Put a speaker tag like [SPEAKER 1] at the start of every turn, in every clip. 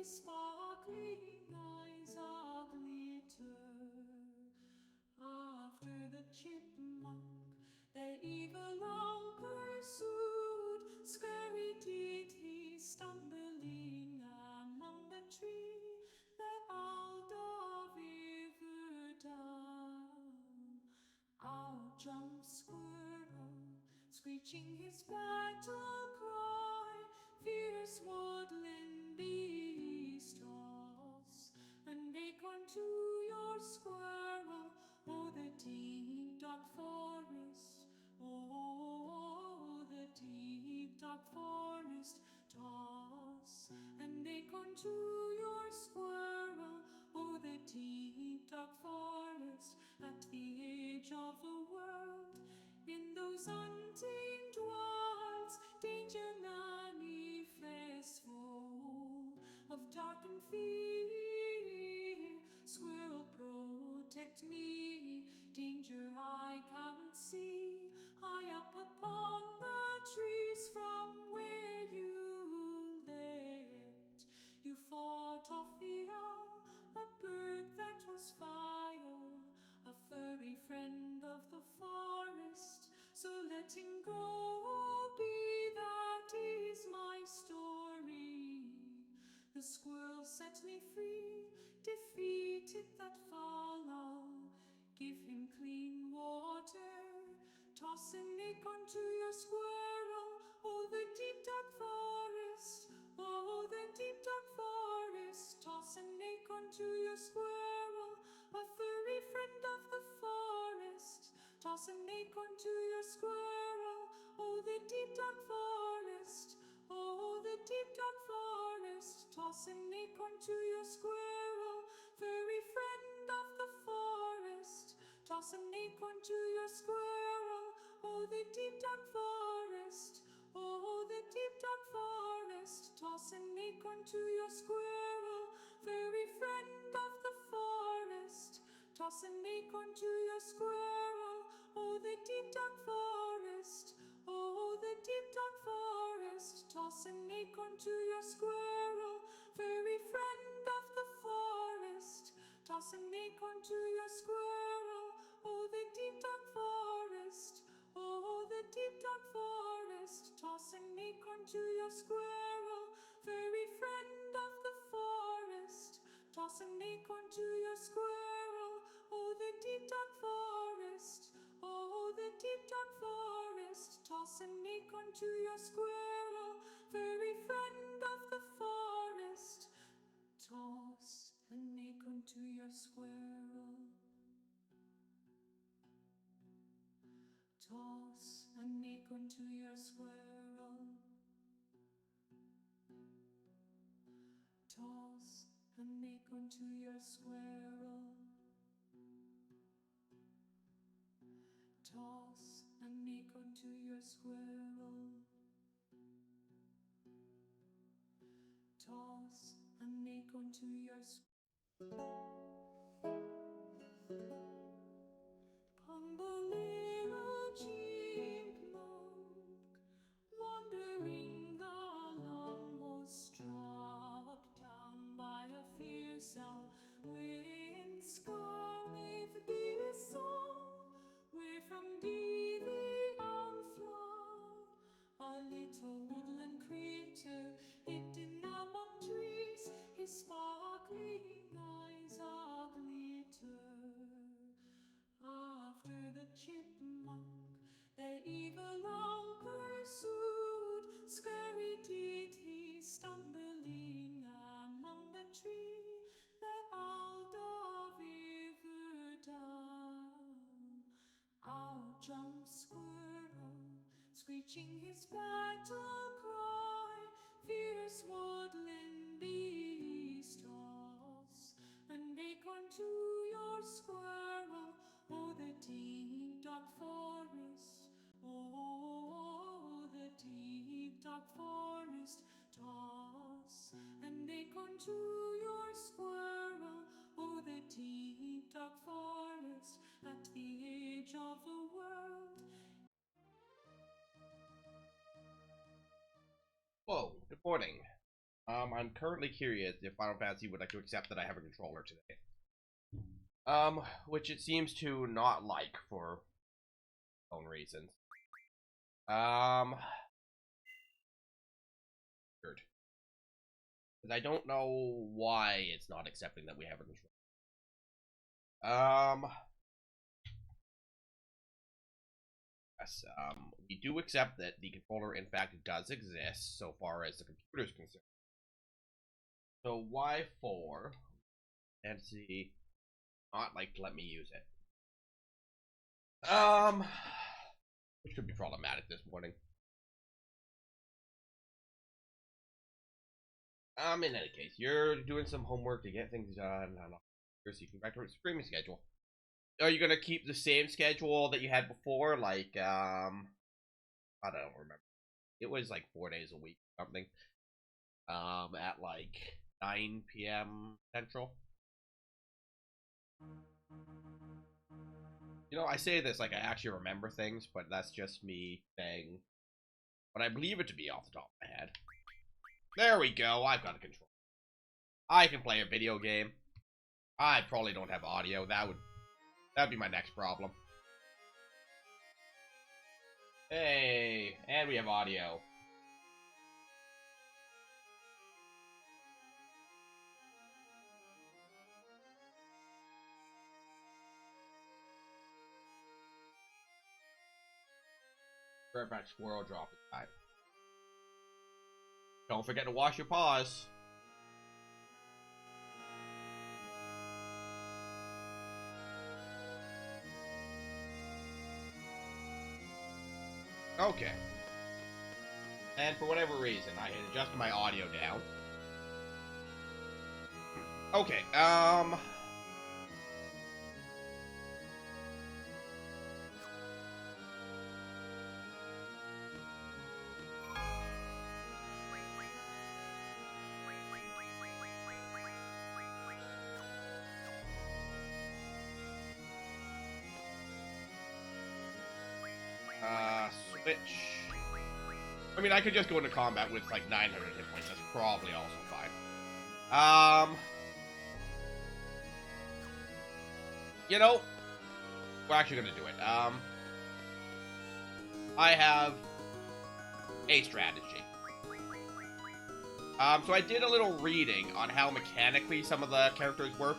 [SPEAKER 1] his sparkling eyes are glitter. After the chipmunk their evil long pursued, scurry did he, stumbling among the tree, that owl dove ever down. Out jumps Squirrel, screeching his battle cry, fierce woodland beast toss an acorn to your squirrel. Oh, the deep dark forest, oh, the deep dark forest, toss an acorn to your squirrel. Oh, the deep dark forest, at the edge of the world, in those untamed wilds, danger manifestful of dark and fear. Squirrel, protect me, danger I can't see, high up upon the trees from where you lived. You fought off the owl, a bird that was fire, a furry friend of the forest. So letting go be, that is my story. The squirrel set me free, defeated that foul owl. Give him clean water, toss an acorn to your squirrel. Oh, the deep dark forest, oh, the deep dark forest, toss an acorn to your squirrel. A furry friend of the forest, toss an acorn to your squirrel. Oh, the deep dark forest, oh, the deep dark forest, toss an acorn to your squirrel. Furry friend of the forest, toss an acorn to your squirrel. Oh, the deep dark forest, oh, the deep dark forest, toss an acorn to your squirrel. Furry friend of the forest, toss an acorn to your squirrel. Oh, the deep dark forest, oh, the deep dark forest, toss an acorn to your squirrel. Furry friend of the forest, toss an acorn to your squirrel. Oh, the deep dark forest, oh, the deep dark forest, toss an acorn to your squirrel. Furry friend of the forest, toss an acorn to your squirrel. Oh, the deep dark forest, oh, the deep dark forest, toss an acorn to your squirrel. Furry friend of the forest, toss an acorn to your squirrel. Toss an acorn to your squirrel. Toss an acorn to your squirrel. Toss an acorn to your squirrel. Toss an acorn to your little chipmunk, wandering along, was struck down by a fierce owl with scarlet bearded soul, where from thee the owl flew, a little woodland creature hidden among trees, his sparkling eyes are glitter. After the chipmunk their evil long pursued, scurry did he, stumbling among the tree, that owl dove ever down. Out jumps Squirrel, screeching his battle cry, fierce woodland beast toss an acorn to your squirrel. Oh, the deep dark forest, oh, the deep dark forest, toss an acorn to your squirrel. Oh, the deep dark forest, at the edge of the world.
[SPEAKER 2] Whoa, reporting. I'm currently curious if Final Fantasy would like to accept that I have a controller today. Which it seems to not like for own reasons. Weird. Because I don't know why it's not accepting that we have a controller. Yes, we do accept that the controller, in fact, does exist so far as the computer is concerned. So why for Fantasy not like to let me use it? Which could be problematic this morning. In any case, you're doing some homework to get things done. So you can back to a streaming schedule. Are you gonna keep the same schedule that you had before? Like, I don't remember. It was like 4 days a week or something. At like 9 p.m. Central. You know, I say this like I actually remember things, but that's just me saying what I believe it to be off the top of my head. There we go. I've got a control. I can play a video game. I probably don't have audio. That'd be my next problem. Hey, and we have audio. Fairfax squirrel drop time. Don't forget to wash your paws. Okay. And for whatever reason, I had adjusted my audio down. Okay, switch. I mean, I could just go into combat with like 900 hit points. That's probably also fine. You know, we're actually gonna do it. I have a strategy. So I did a little reading on how mechanically some of the characters work.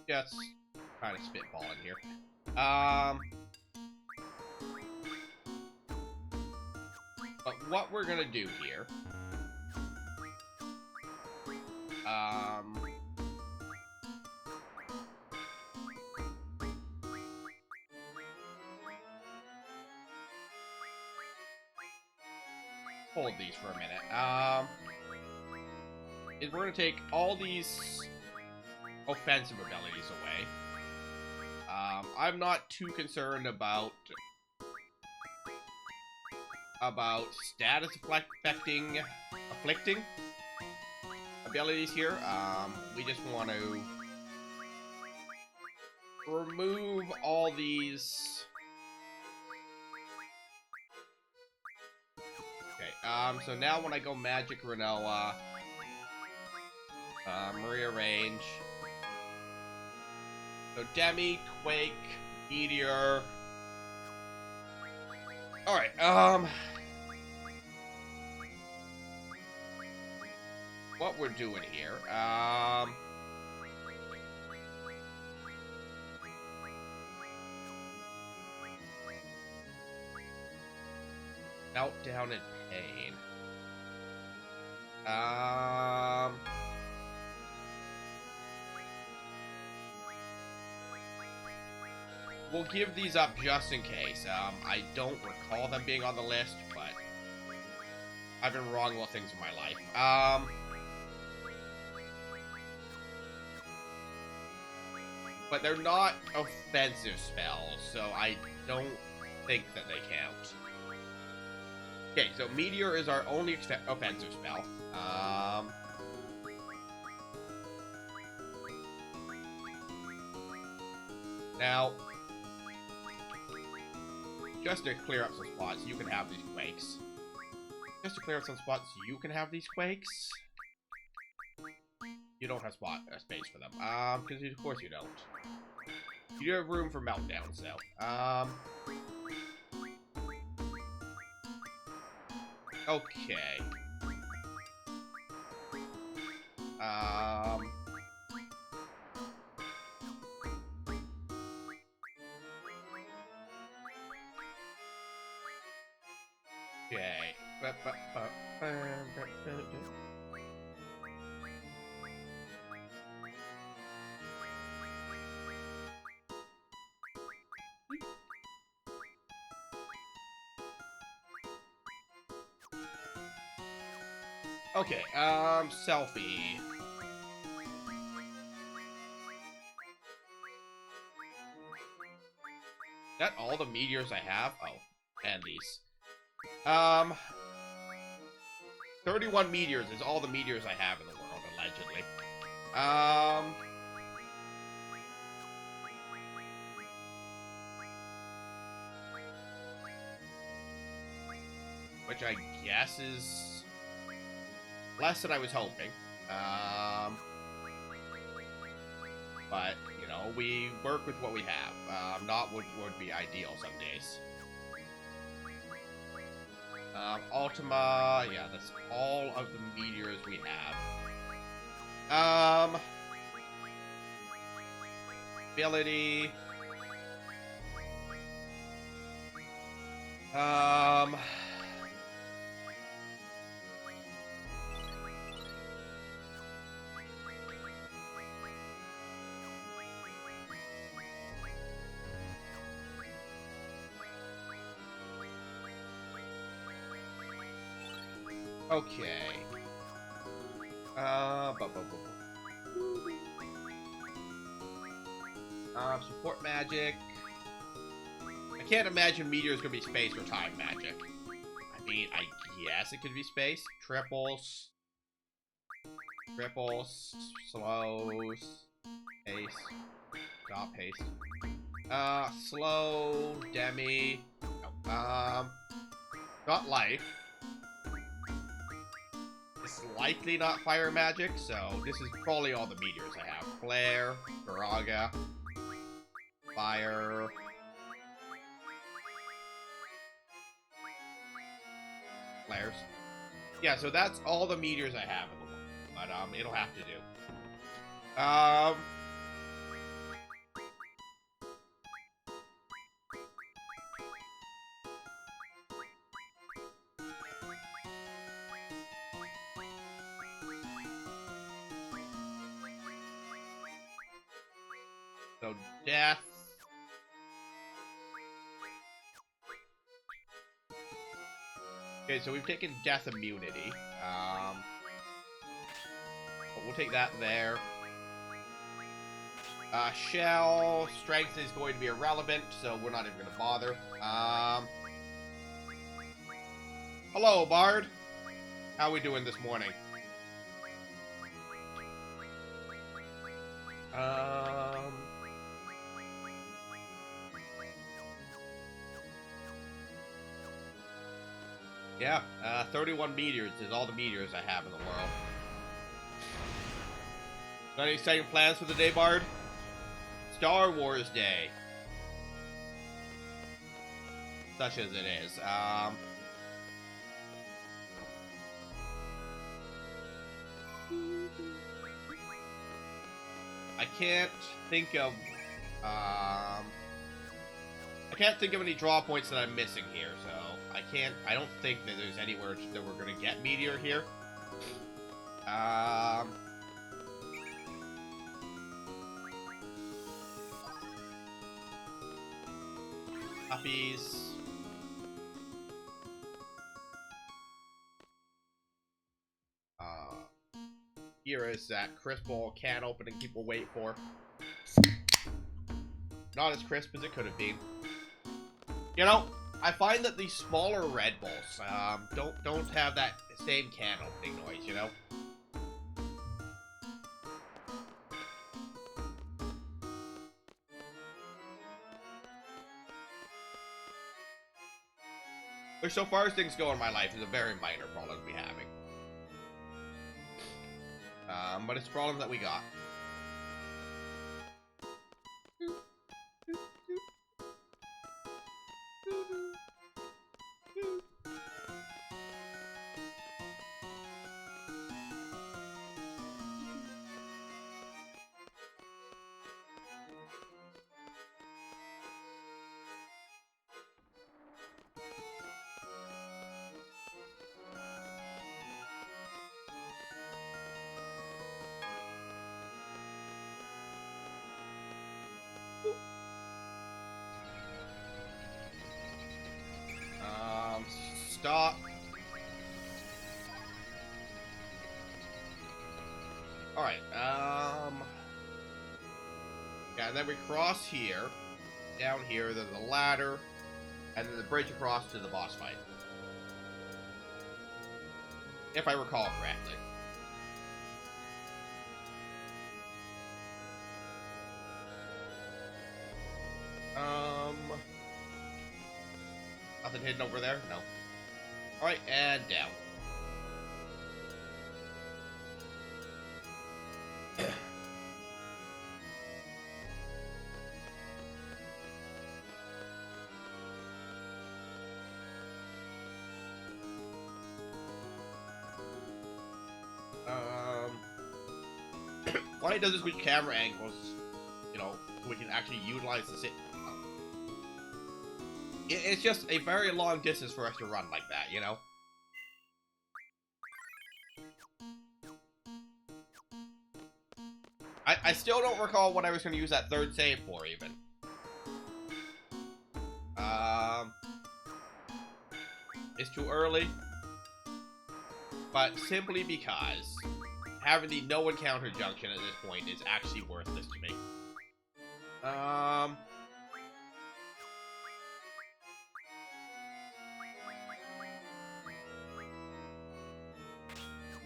[SPEAKER 2] Just kind of spitballing here. But what we're gonna do here, hold these for a minute. Is we're gonna take all these offensive abilities away. I'm not too concerned about status afflicting abilities here. We just want to remove all these. Okay, so now when I go Magic Renoa, rearrange. So Demi, Quake, Meteor. Alright, what we're doing here, Meltdown and Pain. We'll give these up just in case. I don't recall them being on the list, but I've been wrong about things in my life. But they're not offensive spells, so I don't think that they count. Okay, so Meteor is our only offensive spell. Now, just to clear up some spots, you can have these quakes. Just to clear up some spots, you can have these quakes. You don't have space for them. Because of course you don't. You do have room for meltdown, so. Okay. Okay. Okay, selfie. Is that all the meteors I have? Oh, and these. 31 meteors is all the meteors I have in the world, allegedly. Which I guess is less than I was hoping. But, you know, we work with what we have. Not what would be ideal some days. Ultima, yeah, that's all of the meteors we have. Ability. Okay. Support magic. I can't imagine meteor's gonna be space or time magic. I mean, I guess it could be space. Triples. Triples. Slows. Haste. Stop haste. Slow. Demi. No. Not life. It's likely not fire magic, so this is probably all the meteors I have. Flare, Viraga, Fire, Flares. Yeah, so that's all the meteors I have in the world, but it'll have to do. So, death. Okay, so we've taken death immunity. But we'll take that there. Shell. Strength is going to be irrelevant, so we're not even going to bother. Hello, Bard. How we doing this morning? Yeah, 31 meteors is all the meteors I have in the world. Got any exciting plans for the day, Bard? Star Wars Day. Such as it is. I can't think of any draw points that I'm missing here, so I don't think that there's anywhere that we're gonna get meteor here. Puppies. Here is that crisp bowl can opening people wait for. Not as crisp as it could have been. You know, I find that these smaller Red Bulls don't have that same can opening noise, you know? Which, so far as things go in my life, is a very minor problem to be having. But it's a problem that we got. Stop. Alright, yeah, and then we cross here. Down here, there's a ladder, and then the bridge across to the boss fight. If I recall correctly. Nothing hidden over there? No. Alright, and down. Why it does this with camera angles, you know, so we can actually utilize the it's just a very long distance for us to run like that, you know? I still don't recall what I was going to use that third save for, even. It's too early. But simply because having the no encounter junction at this point is actually worthless to me.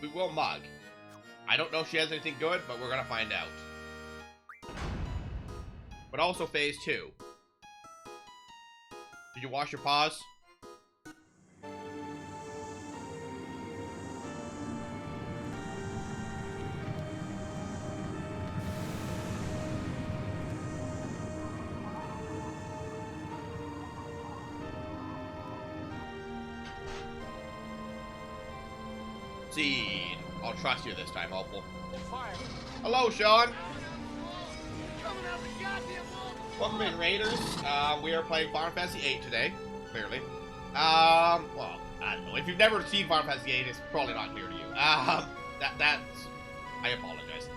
[SPEAKER 2] We will mug. I don't know if she has anything good, but we're gonna find out. But also phase 2. Did you wash your paws? Seed. I'll trust you this time, Opal. Hello, Sean. Welcome in, Raiders. We are playing Final Fantasy VIII today, clearly. Well, I don't know. If you've never seen Final Fantasy VIII, it's probably not clear to you. That's... I apologize.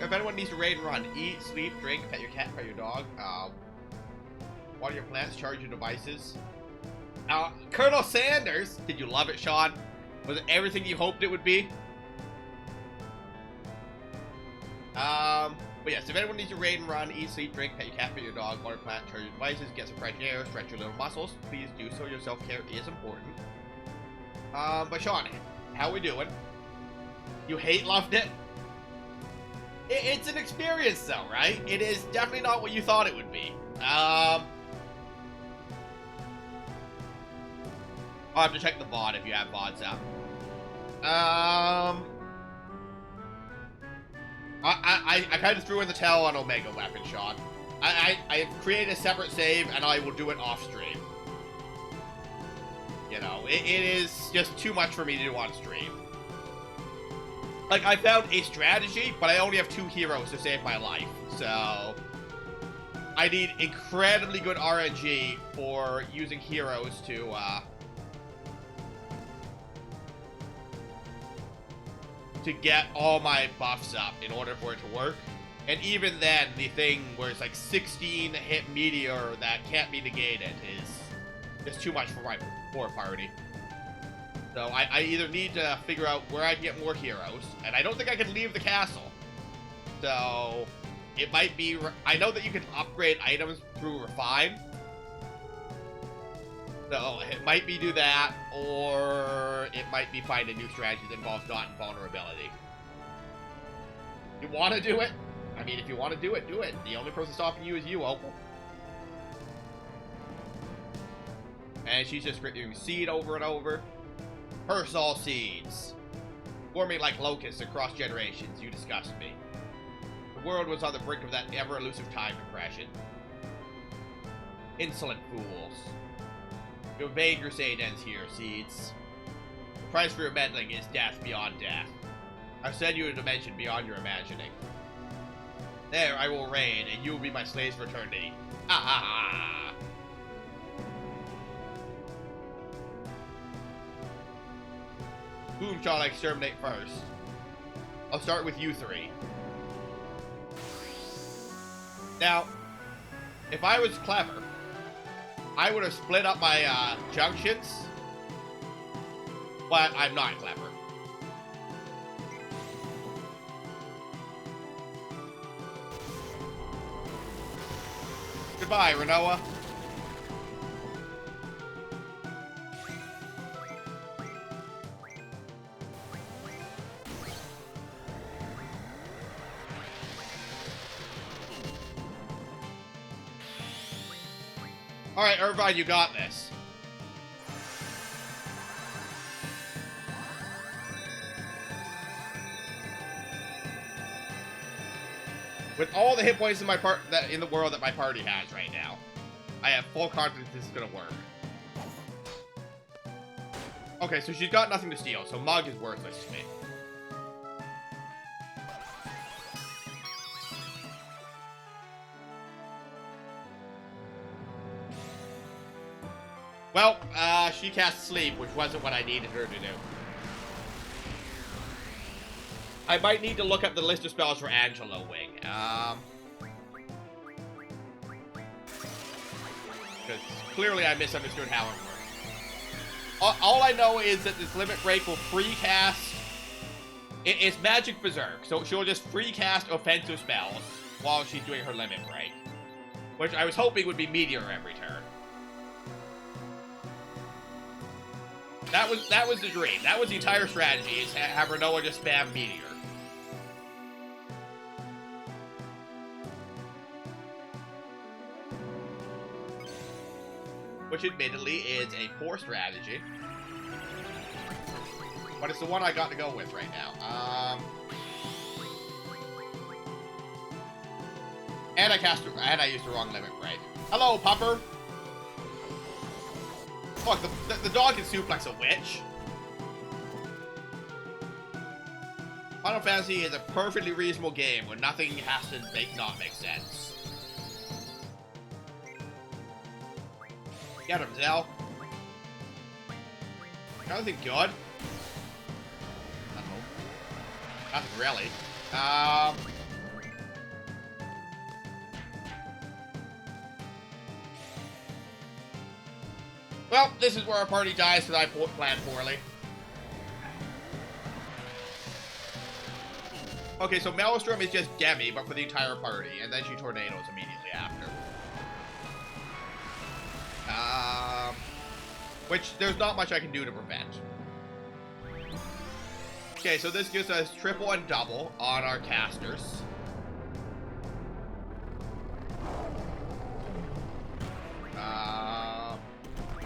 [SPEAKER 2] If anyone needs to raid and run, eat, sleep, drink, pet your cat, pet your dog, water your plants, charge your devices. Colonel Sanders! Did you love it, Sean? Was it everything you hoped it would be? But yes, if anyone needs to raid and run, eat, sleep, drink, pet your cat, pet your dog, water plant, charge your devices, get some fresh air, stretch your little muscles, please do so. Your self-care is important. But Sean, how we doing? You loved it? It's an experience though, right? It is definitely not what you thought it would be. I'll have to check the VOD if you have VODs up. I kind of threw in the towel on Omega Weapon, Sean. I created a separate save, and I will do it off-stream. You know, it is just too much for me to do on stream. Like, I found a strategy, but I only have 2 heroes to save my life, so... I need incredibly good RNG for using heroes to get all my buffs up in order for it to work. And even then, the thing where it's like 16 hit meteor that can't be negated is just too much for my poor party. So I either need to figure out where I can get more heroes, and I don't think I can leave the castle. So it might be, I know that you can upgrade items through Refine. So it might be do that, or it might be find a new strategy that involves not invulnerability. You want to do it? I mean, if you want to do it, do it. The only person stopping you is you, Opal. And she's just screaming seed over and over. Curse all seeds. Forming like locusts across generations, you disgust me. The world was on the brink of that ever-elusive time compression. Insolent fools. Your vain crusade ends here, seeds. The price for your meddling is death beyond death. I've sent you a dimension beyond your imagining. There I will reign, and you will be my slaves for eternity. Ah! Whom shall I exterminate first? I'll start with you three. Now, if I was clever, I would have split up my junctions, but I'm not clever. Goodbye, Renoa. Alright, Irvine, you got this. With all the hit points in in the world that my party has right now, I have full confidence this is gonna work. Okay, so she's got nothing to steal, so Mug is worthless to me. Well, she cast Sleep, which wasn't what I needed her to do. I might need to look up the list of spells for Angelo Wing. Because clearly I misunderstood how it works. All I know is that this Limit Break will free cast... It's Magic Berserk, so she'll just free cast offensive spells while she's doing her Limit Break. Which I was hoping would be Meteor every turn. That was the dream. That was the entire strategy, is have Renoa just spam Meteor. Which admittedly is a poor strategy. But it's the one I got to go with right now. And I used the wrong Limit Break. Hello, Pupper! Fuck, the dog can suplex a witch. Final Fantasy is a perfectly reasonable game where nothing has to not make sense. Get him, Zell. Anything good? Uh-oh. Nothing really. Well, this is where our party dies because I planned poorly. Okay, so Maelstrom is just Demi, but for the entire party, and then she tornadoes immediately after. Which there's not much I can do to prevent. Okay, so this gives us triple and double on our casters.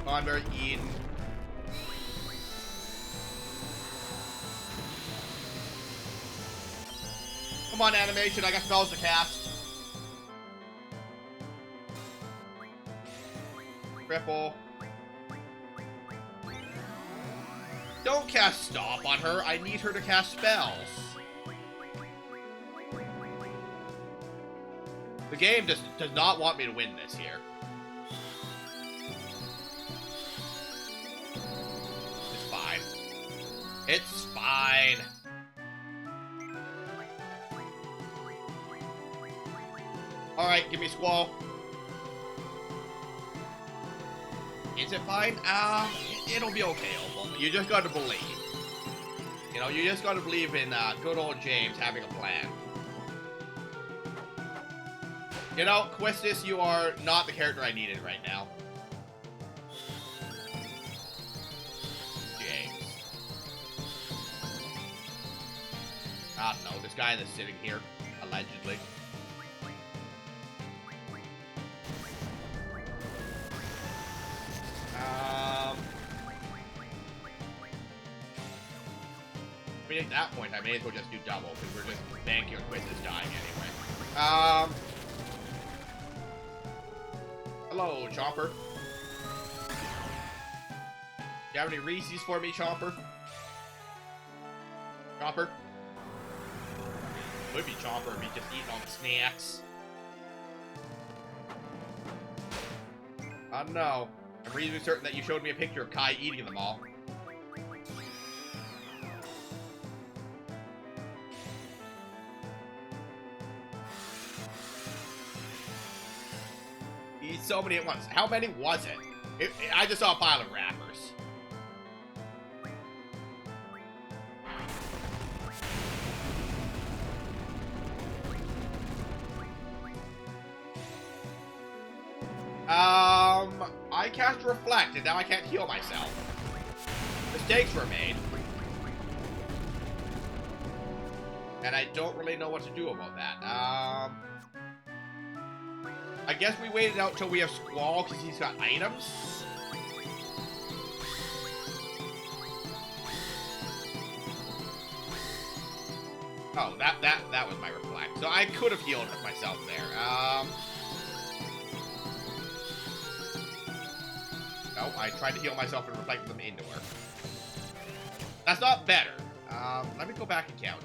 [SPEAKER 2] Conver, Eden. Come on, animation, I got spells to cast. Triple. Don't cast Stop on her, I need her to cast spells. The game does not want me to win this here. It's fine. Alright, give me Squall. Is it fine? It'll be okay, Opal. You just gotta believe. You know, you just gotta believe in good old James having a plan. You know, Quistis, you are not the character I needed right now. I don't know, this guy that's sitting here, allegedly. I mean, at that point, I may as well just do double, because we're just banking on Quizzes dying anyway. Hello, Chomper. You have any Reese's for me, Chomper? Chomper? Would be Chomper, be just eating all the snacks. I don't know. I'm reasonably certain that you showed me a picture of Kai eating them all. He eats so many at once. How many was it? I just saw a pile of wrappers. I cast Reflect, and now I can't heal myself. Mistakes were made. And I don't really know what to do about that. I guess we waited out till we have Squall, because he's got items. Oh, that was my Reflect. So I could have healed myself there. No, I tried to heal myself and reflect them into her. That's not better. Let me go back and count.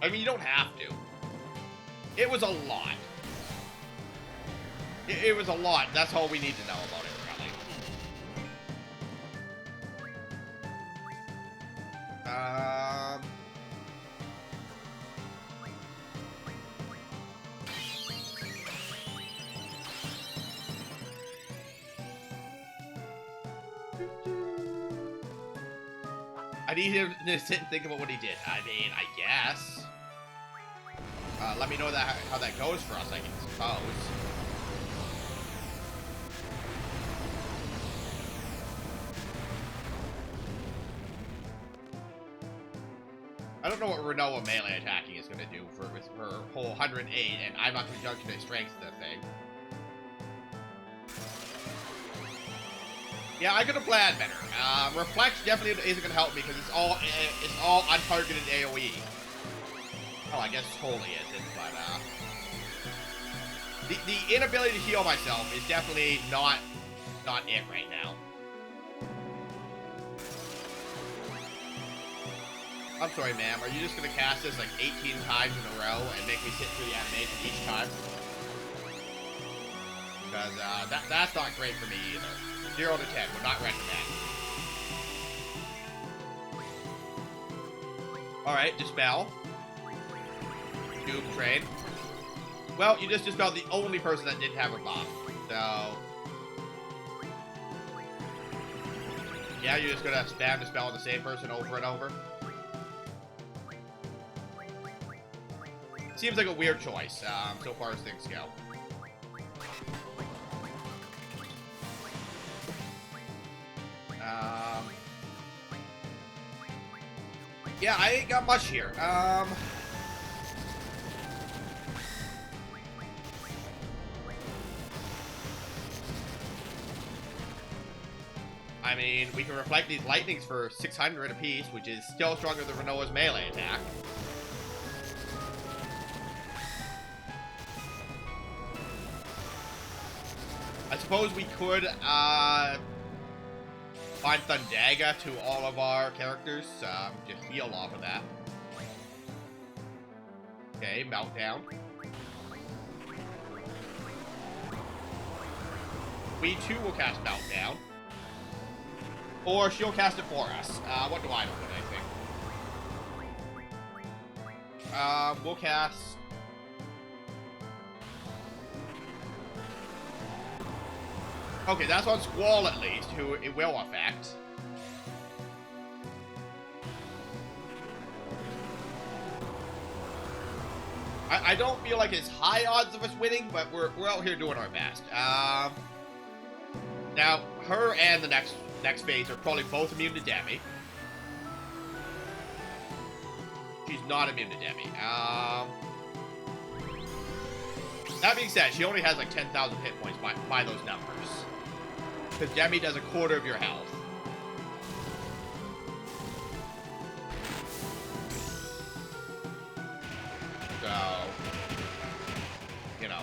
[SPEAKER 2] I mean, you don't have to. It was a lot. It was a lot. That's all we need to know about it, really. I need him to sit and think about what he did. I mean, I guess. Let me know how that goes for us, I suppose. I don't know what Renoa melee attacking is going to do for her whole 108, and I'm not going to judge the strength of the thing. Yeah, I could have planned better. Reflect definitely isn't going to help me because it's all untargeted AoE. Oh, I guess Holy isn't, but the inability to heal myself is definitely not it right now. I'm sorry, ma'am. Are you just going to cast this like 18 times in a row and make me sit through the animation each time? Because that's not great for me either. 0 to 10 would not recommend. Alright, Dispel. Tube Train. Well, you just dispelled the only person that didn't have a buff. So... yeah, you're just gonna spam Dispel on the same person over and over. Seems like a weird choice, so far as things go. Yeah, I ain't got much here. I mean, we can reflect these lightnings for 600 apiece, which is still stronger than Renoa's melee attack. I suppose we could, find Thundaga to all of our characters, just heal off of that. Okay, Meltdown. We too will cast Meltdown. Or she'll cast it for us. What do I know what I think? We'll cast... okay, that's on Squall at least, who it will affect. I don't feel like it's high odds of us winning, but we're out here doing our best. Now, her and the next phase are probably both immune to Demi. She's not immune to Demi. That being said, she only has like 10,000 hit points by those numbers. Because Demi does a quarter of your health. So, you know.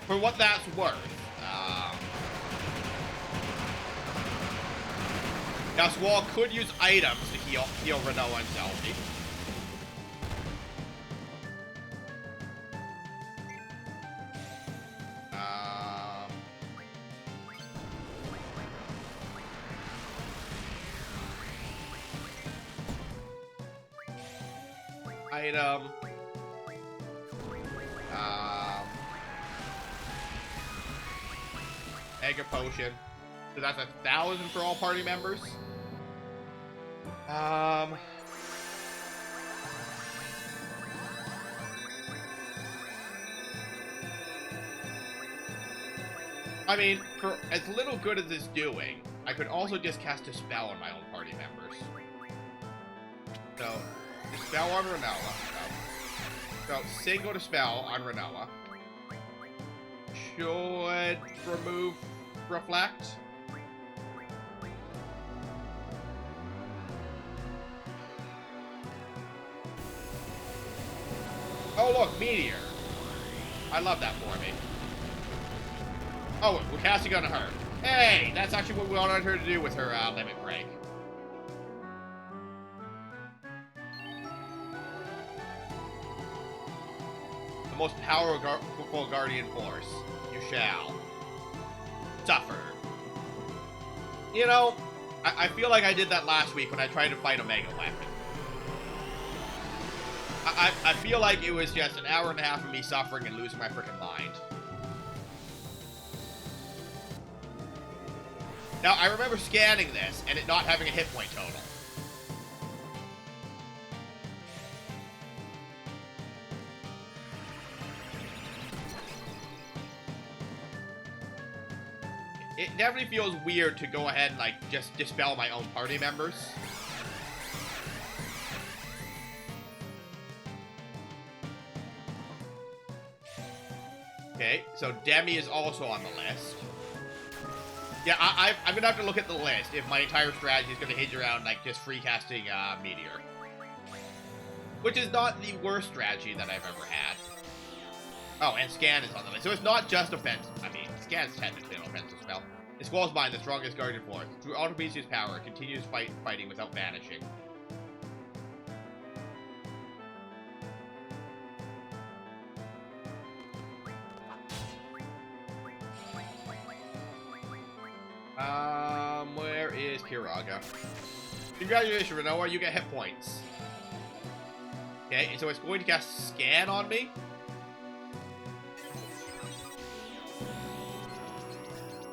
[SPEAKER 2] For what that's worth. Now, Squall could use items to heal Renoa and Selfie. Item. Mega Potion. So that's 1,000 for all party members. I mean, for as little good as it's doing, I could also just cast a spell on my own party members. So, Dispel on Renoa. So, single Dispel on Renoa. Should remove Reflect. Oh, look, Meteor. I love that for me. Oh, we're casting on her. Hey, that's actually what we wanted her to do with her Limit Break. The most powerful Guardian Force. You shall suffer. You know, I feel like I did that last week when I tried to fight Omega Weapon. I feel like it was just an hour and a half of me suffering and losing my freaking mind. Now, I remember scanning this and it not having a hit point total. It definitely feels weird to go ahead and, like, just dispel my own party members. Okay, so Demi is also on the list. Yeah, I'm gonna have to look at the list if my entire strategy is gonna hinge around, like, just free casting Meteor. Which is not the worst strategy that I've ever had. Oh, and Scan is on the list. So it's not just offensive. I mean, Scan is technically an offensive spell. It Squall's Mind, the strongest Guardian Force. Through Ultimisia's power, it continues fighting without vanishing. Where is Kiraga? Congratulations, Renoa, you get hit points. Okay, so it's going to cast Scan on me.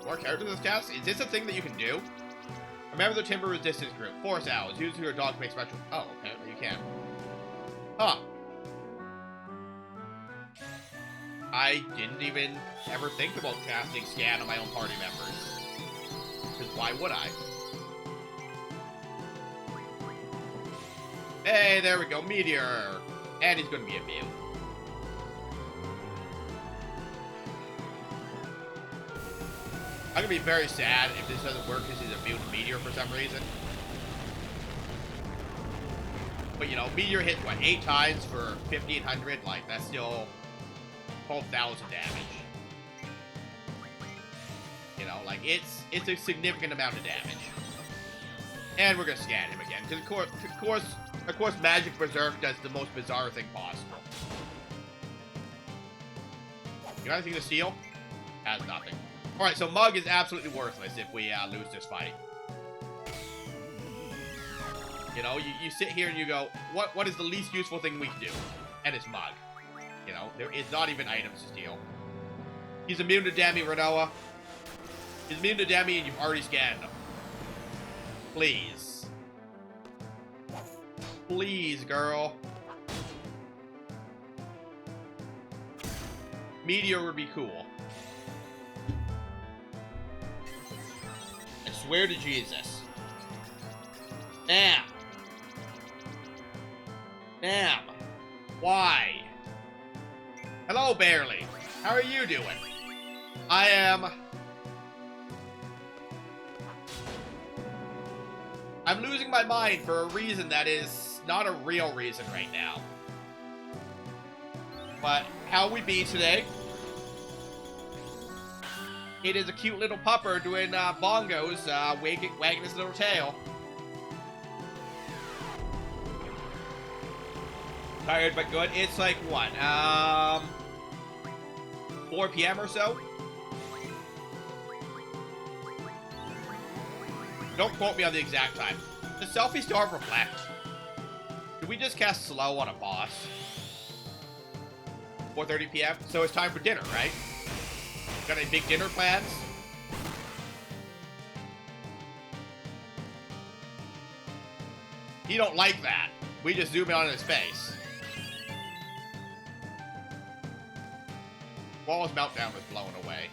[SPEAKER 2] More characters in this cast? Is this a thing that you can do? Remember the Timber Resistance group. Force Owls. Use your dog to make special... Oh, apparently you can. Huh. I didn't even ever think about casting Scan on my own party members. Because why would I? Hey, there we go. Meteor. And he's going to be immune. I'm going to be very sad if this doesn't work because he's immune to Meteor for some reason. But, you know, Meteor hits, what, 8 times for 1,500? Like, that's still 12,000 damage. You know, like, it's a significant amount of damage. And we're going to scan him again. Because, of course, Magic Berserk does the most bizarre thing possible. You got anything to steal? Has nothing. Alright, so Mug is absolutely worthless if we lose this fight. You know, you sit here and you go, what is the least useful thing we can do? And it's Mug. You know, there is not even items to steal. He's immune to Demi, Renoa. He's immune to Demi and you've already scanned him. Please. Please, girl. Meteor would be cool. I swear to Jesus. Damn. Damn. Why? Hello, Barely. How are you doing? I'm losing my mind for a reason that is not a real reason right now. But how we be today? It is a cute little pupper doing bongos, wagging his little tail. Tired but good. It's like what? 4 p.m. or so? Don't quote me on the exact time. Does Selfie still have Reflect? Did we just cast Slow on a boss? 4:30 p.m.? So it's time for dinner, right? Got any big dinner plans? He don't like that. We just zoom in on his face. Wall's meltdown was blown away.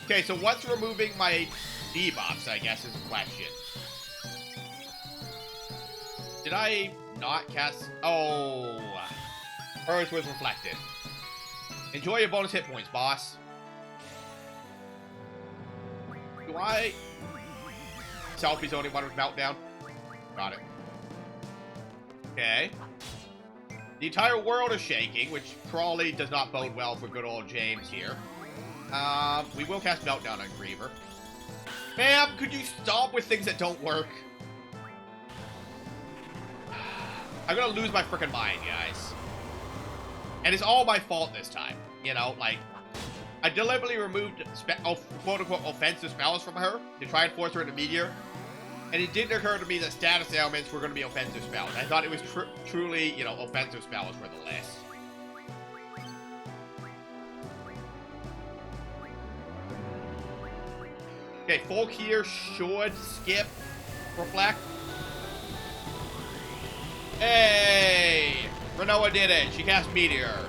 [SPEAKER 2] Okay, so what's removing my debuffs, I guess, is the question. Did I not cast... Oh. Hers was reflected. Enjoy your bonus hit points, boss. Do I... Selfie's only one with meltdown. Got it. Okay. The entire world is shaking, which probably does not bode well for good old James here. We will cast Meltdown on Griever. Ma'am, could you stop with things that don't work? I'm gonna lose my frickin' mind, guys. And it's all my fault this time. You know, like, I deliberately removed quote-unquote offensive spells from her to try and force her into Meteor. And it didn't occur to me that status ailments were going to be offensive spells. I thought it was truly, you know, offensive spells for the list. Okay, folk here should skip Reflect. Hey! Renoa did it. She cast Meteor.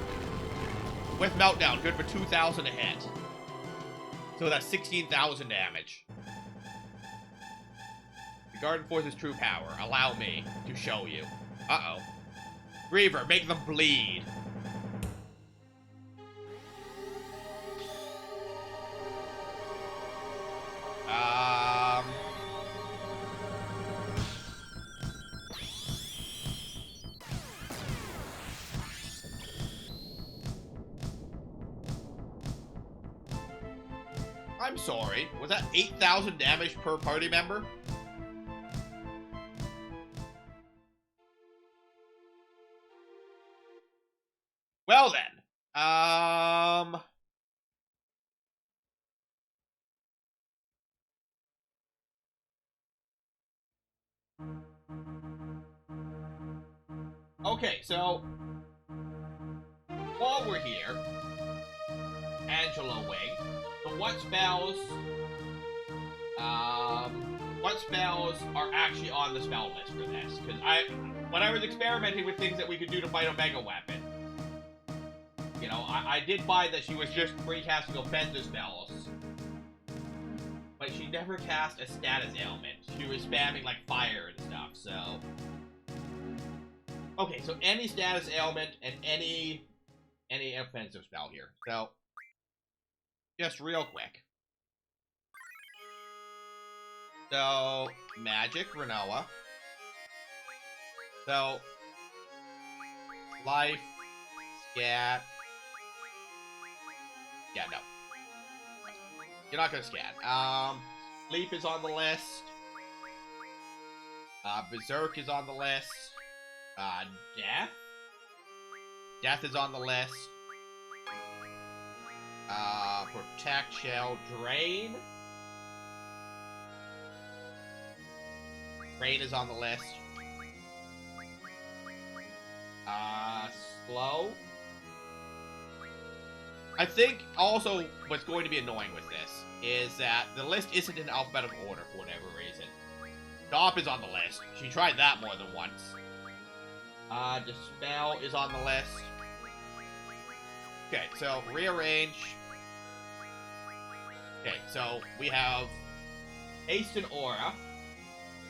[SPEAKER 2] With Meltdown. Good for 2,000 a hit. So that's 16,000 damage. The Garden Force's true power. Allow me to show you. Uh-oh. Griever, make them bleed. I'm sorry. Was that 8,000 damage per party member? Well then. Okay, so while we're here, Angelo Wing, so what spells are actually on the spell list for this? Because when I was experimenting with things that we could do to fight Omega Weapon, you know, I did find that she was just free-casting offensive spells, but she never cast a status ailment. She was spamming, like, fire and stuff, so... Okay, so any status ailment and any offensive spell here. So, just real quick. So, Magic, Renoa. So, Life, Scat. Yeah, no. You're not gonna scat. Sleep is on the list. Berserk is on the list. Death? Death is on the list. Protect, Shell, Drain. Drain is on the list. Slow. I think also what's going to be annoying with this is that the list isn't in alphabetical order for whatever reason. Stop is on the list. She tried that more than once. Dispel is on the list. Okay, so rearrange. Okay, so we have Haste and Aura.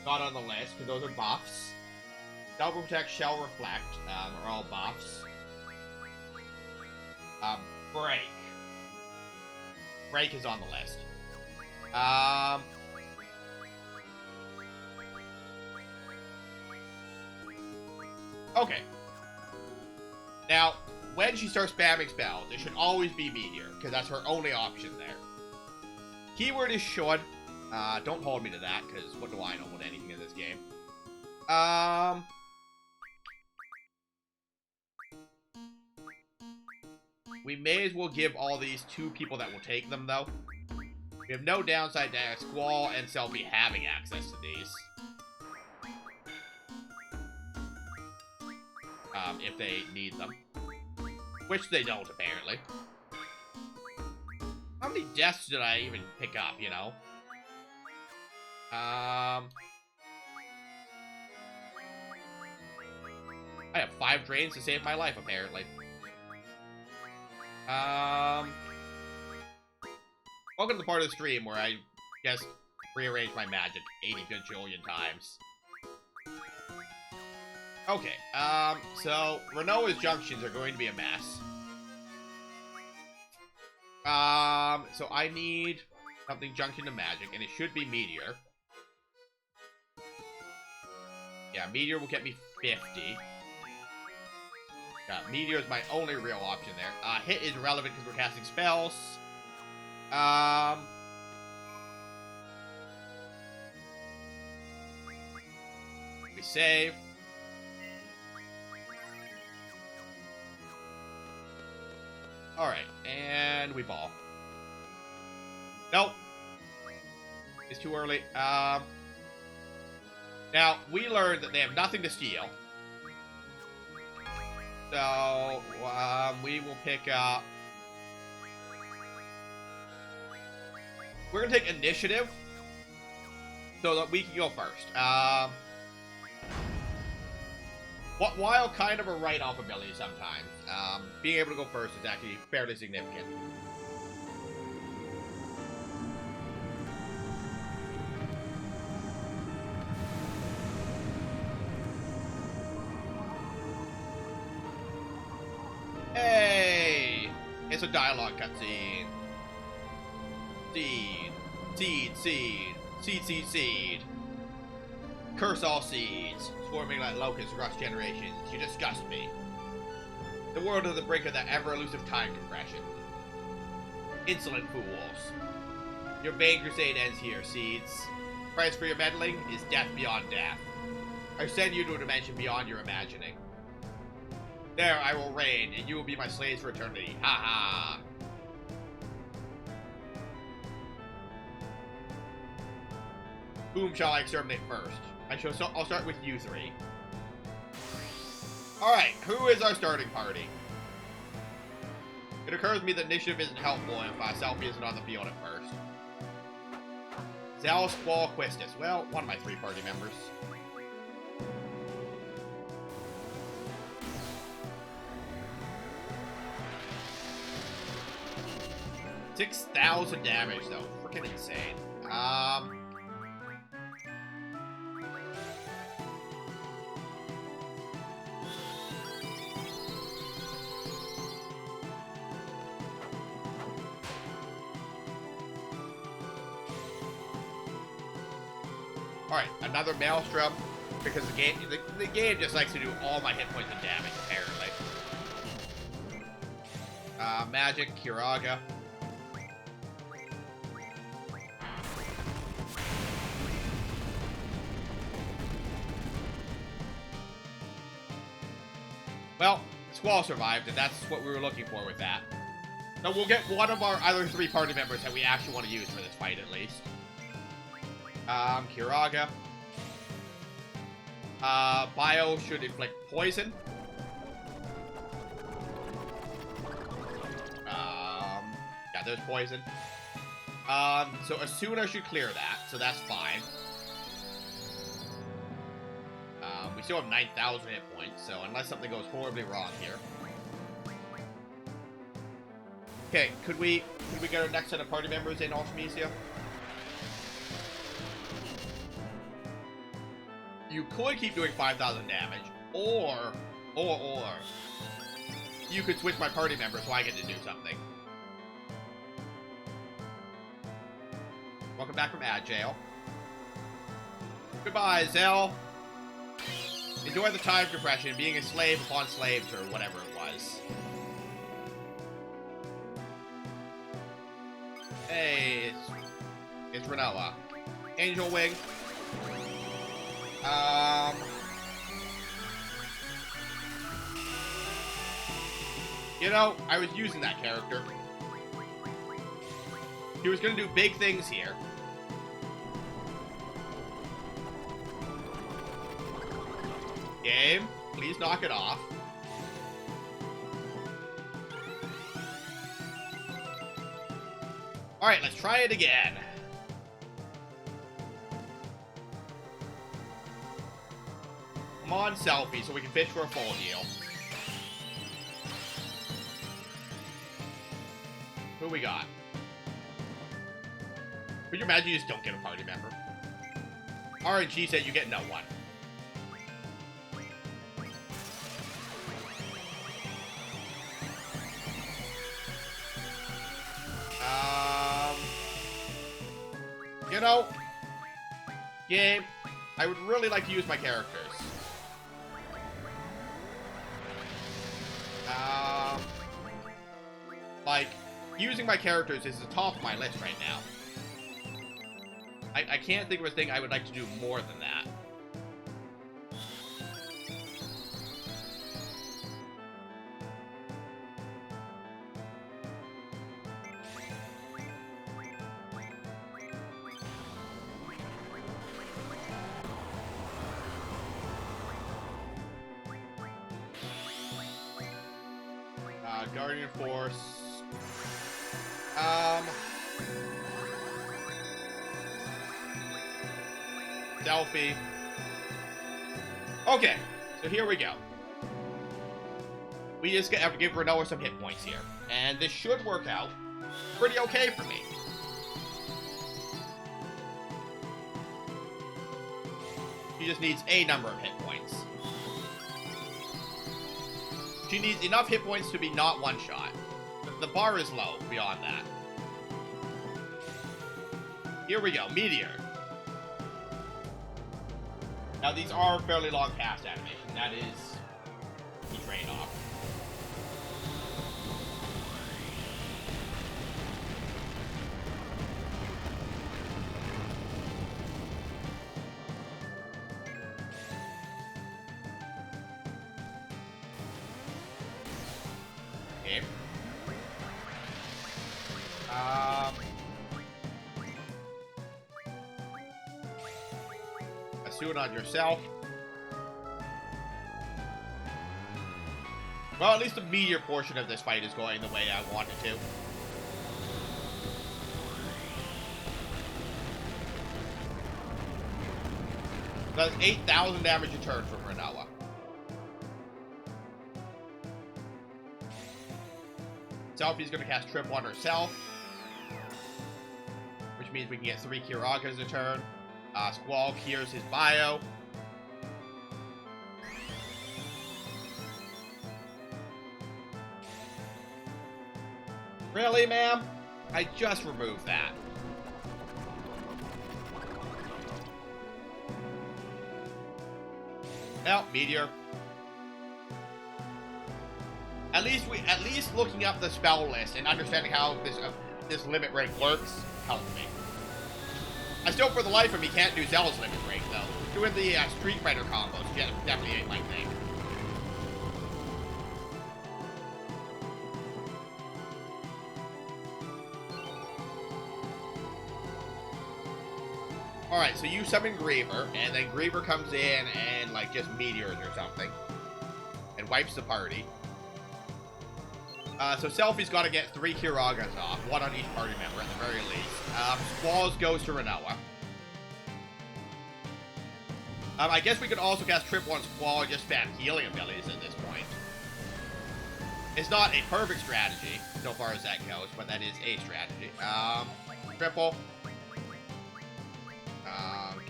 [SPEAKER 2] Not on the list, because those are buffs. Double Protect, Shell Reflect, are all buffs. Break. break is on the list. Okay. Now, when she starts spamming spells, it should always be Meteor, because that's her only option there. Keyword is should. Don't hold me to that, because what do I know about anything in this game? We may as well give all these to people that will take them, though. We have no downside to Squall and Selfie having access to these. If they need them. Which they don't, apparently. How many deaths did I even pick up, you know? I have 5 drains to save my life, apparently. Welcome to the part of the stream where I just rearrange my magic 80 bajillion times. Okay, so Renoa's junctions are going to be a mess. So I need something junction to magic, and it should be Meteor. Yeah, Meteor will get me 50. Yeah, Meteor is my only real option there. Hit is relevant because we're casting spells. We save. Alright, and we ball. Nope. It's too early. Now, we learned that they have nothing to steal. So, we will pick up... We're gonna take initiative so that we can go first. While kind of a write-off ability sometimes, being able to go first is actually fairly significant. Hey! It's a dialogue cutscene. Seed. Seed, seed. Seed, seed, seed. Curse all seeds. Swarming like locusts across generations. You disgust me. The world is the brink of that ever-elusive time compression. Insolent fools. Your vain crusade ends here, seeds. Price for your meddling is death beyond death. I send you to a dimension beyond your imagining. There I will reign, and you will be my slaves for eternity. Ha ha! Whom shall I exterminate first? I'll start with you 3. Alright, who is our starting party? It occurs to me that initiative isn't helpful if Selfie isn't on the field at first. Zal, Squall, Quistis. Well, one of my 3 party members. $6,000 damage, though. Freaking insane. Alright, another Maelstrom, because the game just likes to do all my hit points and damage, apparently. Magic, Kiraga. Well, Squall survived, and that's what we were looking for with that. So we'll get one of our other 3 party members that we actually want to use for this fight, at least. Kiraga. Bio should inflict poison. Yeah, there's poison. So Asuna should clear that, so that's fine. We still have 9,000 hit points, so unless something goes horribly wrong here. Okay, could we get our next set of party members in Artemisia? You could keep doing 5,000 damage, or you could switch my party member so I get to do something. Welcome back from ad jail. Goodbye, Zell. Enjoy the time compression, being a slave upon slaves, or whatever it was. Hey, it's Renoa. Angel Wing. You know, I was using that character. He was gonna do big things here. Game, please knock it off. Alright, let's try it again. Come on, selfie, so we can pitch for a full heal. Who we got? Could you imagine you just don't get a party member? RNG said you get no one. You know, game, I would really like to use my characters. Like, using my characters is the top of my list right now. I can't think of a thing I would like to do more than that. Guardian Force. Selfie. Okay, so here we go. We just have to give Renoa some hit points here. And this should work out pretty okay for me. She just needs a number of hit points. She needs enough hit points to be not one-shot. The bar is low beyond that. Here we go, Meteor. Now these are fairly long cast animation. That is the trade-off. Okay. Assume on yourself. Well, at least the meteor portion of this fight is going the way I want it to. That's 8,000 damage a turn from Renoa. Selfie's going to cast Trip on herself, which means we can get 3 Kiragas a turn. Squall cures his bio. Really, ma'am? I just removed that. Well, Meteor. At least looking up the spell list and understanding how this limit break works helped me. I still, for the life of me, can't do Zell's limit break though. Doing the Street Fighter combos definitely ain't my thing. Alright, so you summon Griever, and then Griever comes in and, like, just meteors or something. And wipes the party. So Selfie's got to get 3 Kiragas off, 1 on each party member at the very least. Squalls goes to Renoa. I guess we could also cast Trip on Squall and just spam healing abilities at this point. It's not a perfect strategy, so far as that goes, but that is a strategy. Triple.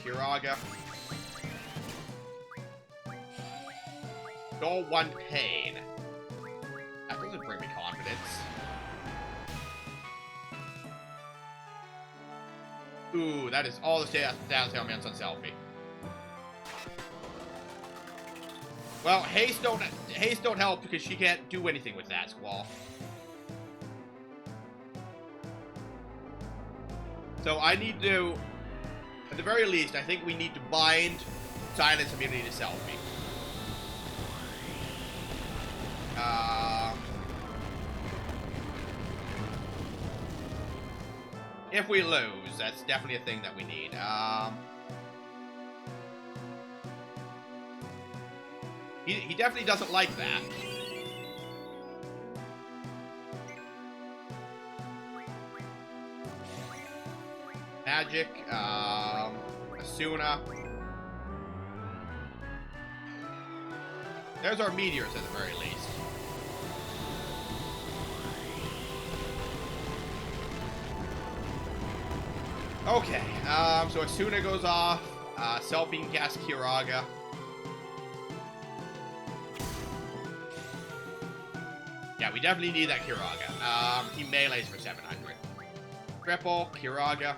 [SPEAKER 2] Kiraga. Goal 1 pain. That doesn't bring me confidence. Ooh, that is all the down ailments on Selfie. Well, haste don't help because she can't do anything with that squall. So I need to, at the very least, I think we need to bind silence immunity to Selfie. If we lose, that's definitely a thing that we need. He definitely doesn't like that. Magic, Asuna. There's our meteors at the very least. Okay, so Asuna goes off. Selfie can cast Kiraga. Yeah, we definitely need that Kiraga. He melees for 700. Triple, Kiraga.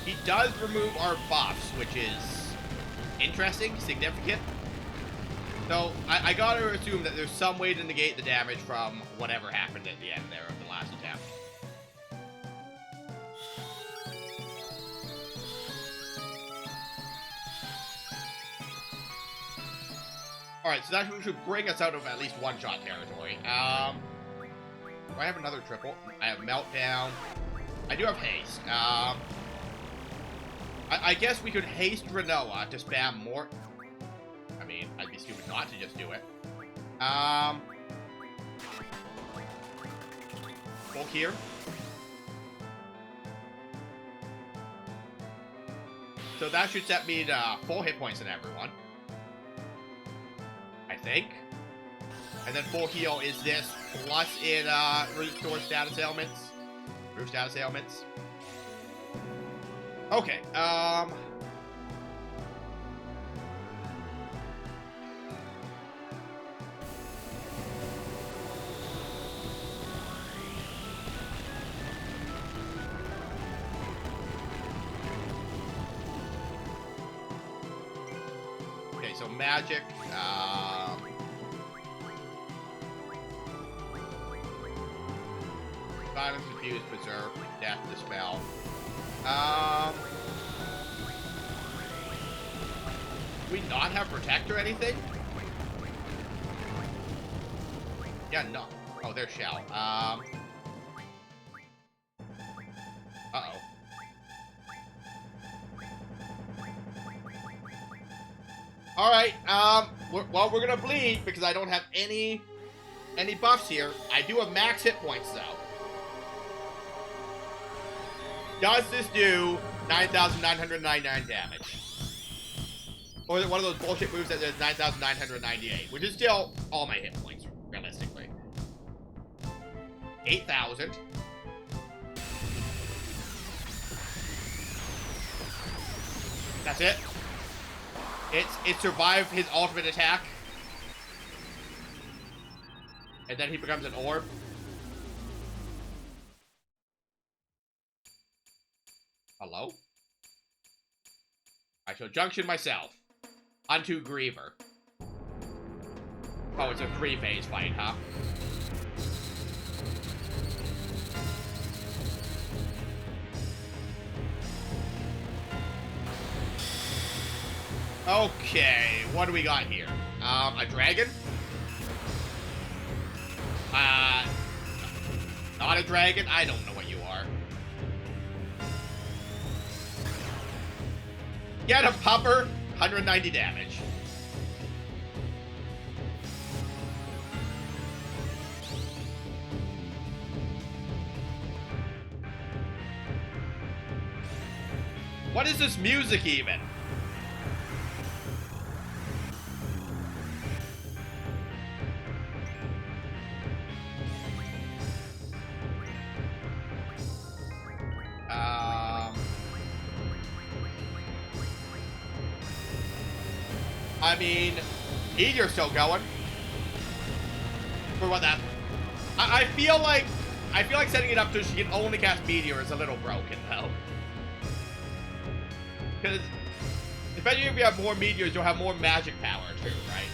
[SPEAKER 2] He does remove our buffs, which is interesting, significant. So, I gotta assume that there's some way to negate the damage from whatever happened at the end there of the last attempt. Alright, so that should bring us out of at least one-shot territory. Do I have another triple? I have Meltdown. I do have Haste. I guess we could Haste Renoa to spam more. I mean, I'd be stupid not to just do it. Bulk here. So that should set me to full hit points in everyone. I think. And then full heal is this, plus it restores status ailments. Remove status ailments. Okay, okay, so magic, Silence, Confuse, Preserve, Death, Dispel. Do we not have Protect or anything? Yeah, no. Oh, there's Shell. Uh-oh. Alright, well, we're gonna bleed because I don't have any buffs here. I do have max hit points, though. Does this do 9,999 damage? Or is it one of those bullshit moves that does 9,998, which is still all my hit points, realistically. 8,000. That's it. It survived his ultimate attack. And then he becomes an orb. Hello? I shall junction myself onto Griever. Oh, it's a 3-phase fight, huh? Okay, what do we got here? A dragon? Not a dragon? I don't know what you are. Get a pupper, 190 damage. What is this music even? I mean, Meteor's still going. For what that... I feel like setting it up so she can only cast Meteor is a little broken, though. Because, especially if you have more Meteors, you'll have more magic power, too, right?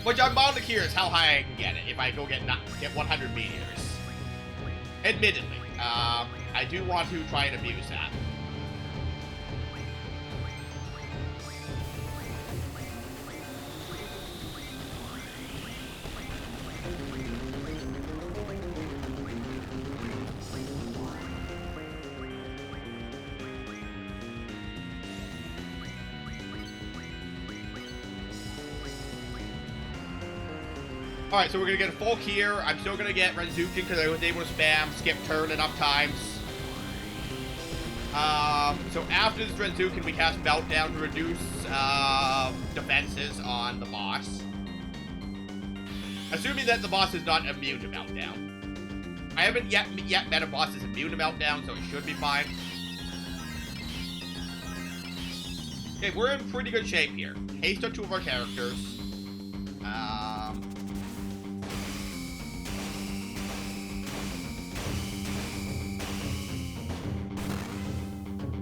[SPEAKER 2] Which I'm bound to curious how high I can get it if I go get 100 Meteors. Admittedly, I do want to try and abuse that. Alright, so we're going to get a full Kier. I'm still going to get Renzukin because I was able to spam skip turn enough times. So after this Renzukin, we cast Meltdown to reduce defenses on the boss. Assuming that the boss is not immune to Meltdown. I haven't yet met a boss that's immune to Meltdown, so it should be fine. Okay, we're in pretty good shape here. Haste on 2 of our characters.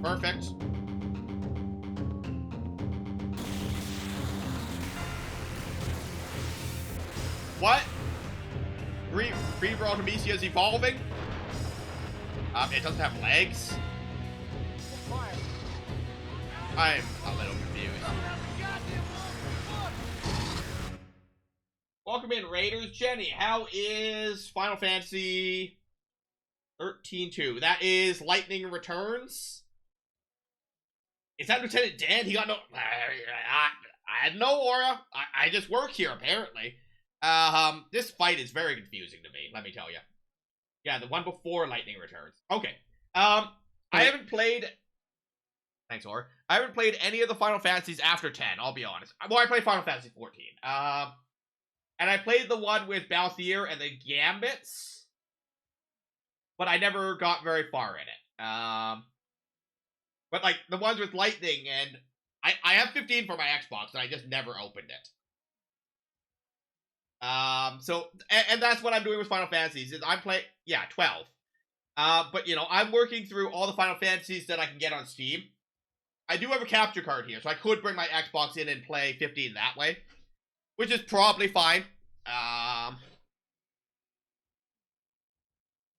[SPEAKER 2] Perfect. What? Reaver Artemisia is evolving? It doesn't have legs? I'm a little confused. Welcome in, Raiders. Jenny, how is Final Fantasy 13-2? That is Lightning Returns? Is that Lieutenant Dan? He got no... I had no aura. I just work here, apparently. This fight is very confusing to me, let me tell you. Yeah, the one before Lightning Returns. Okay. I haven't played... Thanks, Aura. I haven't played any of the Final Fantasies after 10, I'll be honest. Well, I played Final Fantasy 14. And I played the one with Balthier and the Gambits. But I never got very far in it. But, like, the ones with Lightning, and I have 15 for my Xbox, and I just never opened it. And that's what I'm doing with Final Fantasies, is I'm playing, yeah, 12. But, you know, I'm working through all the Final Fantasies that I can get on Steam. I do have a capture card here, so I could bring my Xbox in and play 15 that way. Which is probably fine.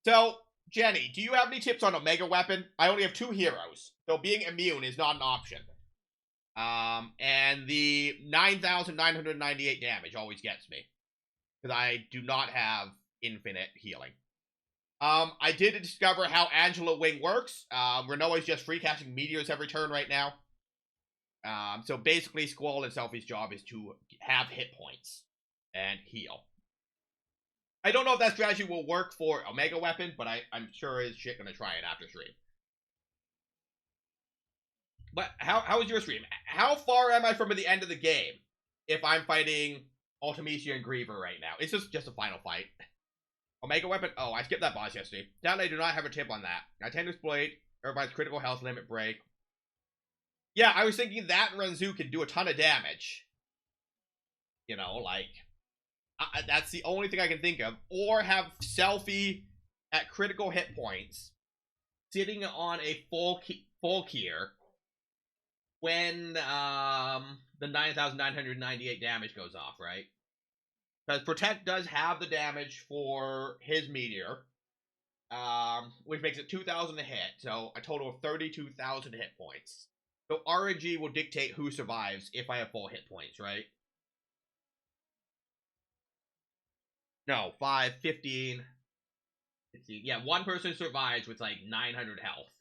[SPEAKER 2] So... Jenny, do you have any tips on Omega Weapon? I only have 2 heroes, so being immune is not an option. And the 9,998 damage always gets me. Because I do not have infinite healing. I did discover how Angela Wing works. Renoa is just free casting meteors every turn right now. So basically, Squall and Selfie's job is to have hit points and heal. I don't know if that strategy will work for Omega Weapon, but I'm sure as shit gonna try it after stream. But how is your stream? How far am I from the end of the game if I'm fighting Ultimecia and Griever right now? It's just a final fight. Omega Weapon? Oh, I skipped that boss yesterday. Down, I do not have a tip on that. I tend to exploit everybody's critical health limit break. Yeah, I was thinking that Renzu can do a ton of damage. You know, like... that's the only thing I can think of. Or have Selfie at critical hit points, sitting on a full Kier when the 9,998 damage goes off, right? Because Protect does have the damage for his Meteor, which makes it 2,000 a hit, so a total of 32,000 hit points. So RNG will dictate who survives if I have full hit points, right? No, 5, 15, 16. Yeah, one person survives with like 900 health.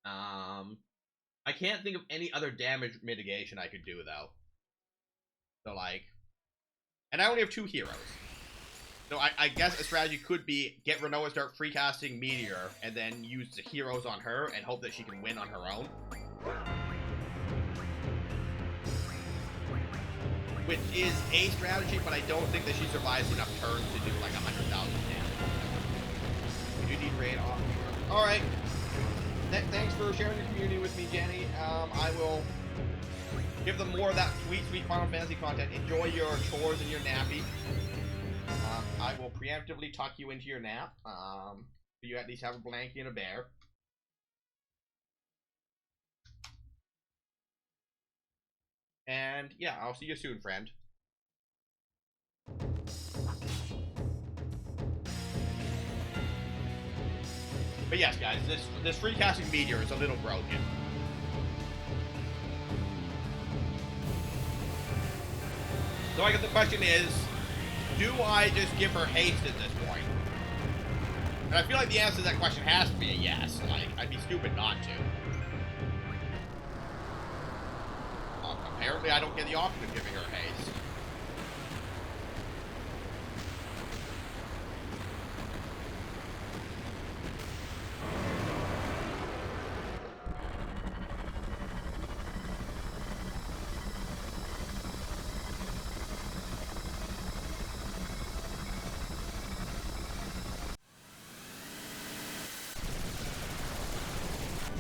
[SPEAKER 2] I can't think of any other damage mitigation I could do though. So like, and I only have 2 heroes. So I guess a strategy could be get Renoa to start free casting Meteor and then use the heroes on her and hope that she can win on her own. Which is a strategy, but I don't think that she survives enough turns to do like 100,000 damage. We do need raid off. Alright. Thanks for sharing the community with me, Jenny. I will Give them more of that sweet, sweet Final Fantasy content. Enjoy your chores and your nappy. I will preemptively tuck you into your nap. So you at least have a blankie and a bear. And yeah, I'll see you soon, friend. But yes, guys, this freecasting meteor is a little broken. So I guess the question is, do I just give her haste at this point? And I feel like the answer to that question has to be a yes. Like, I'd be stupid not to. Apparently I don't get the option of giving her haste.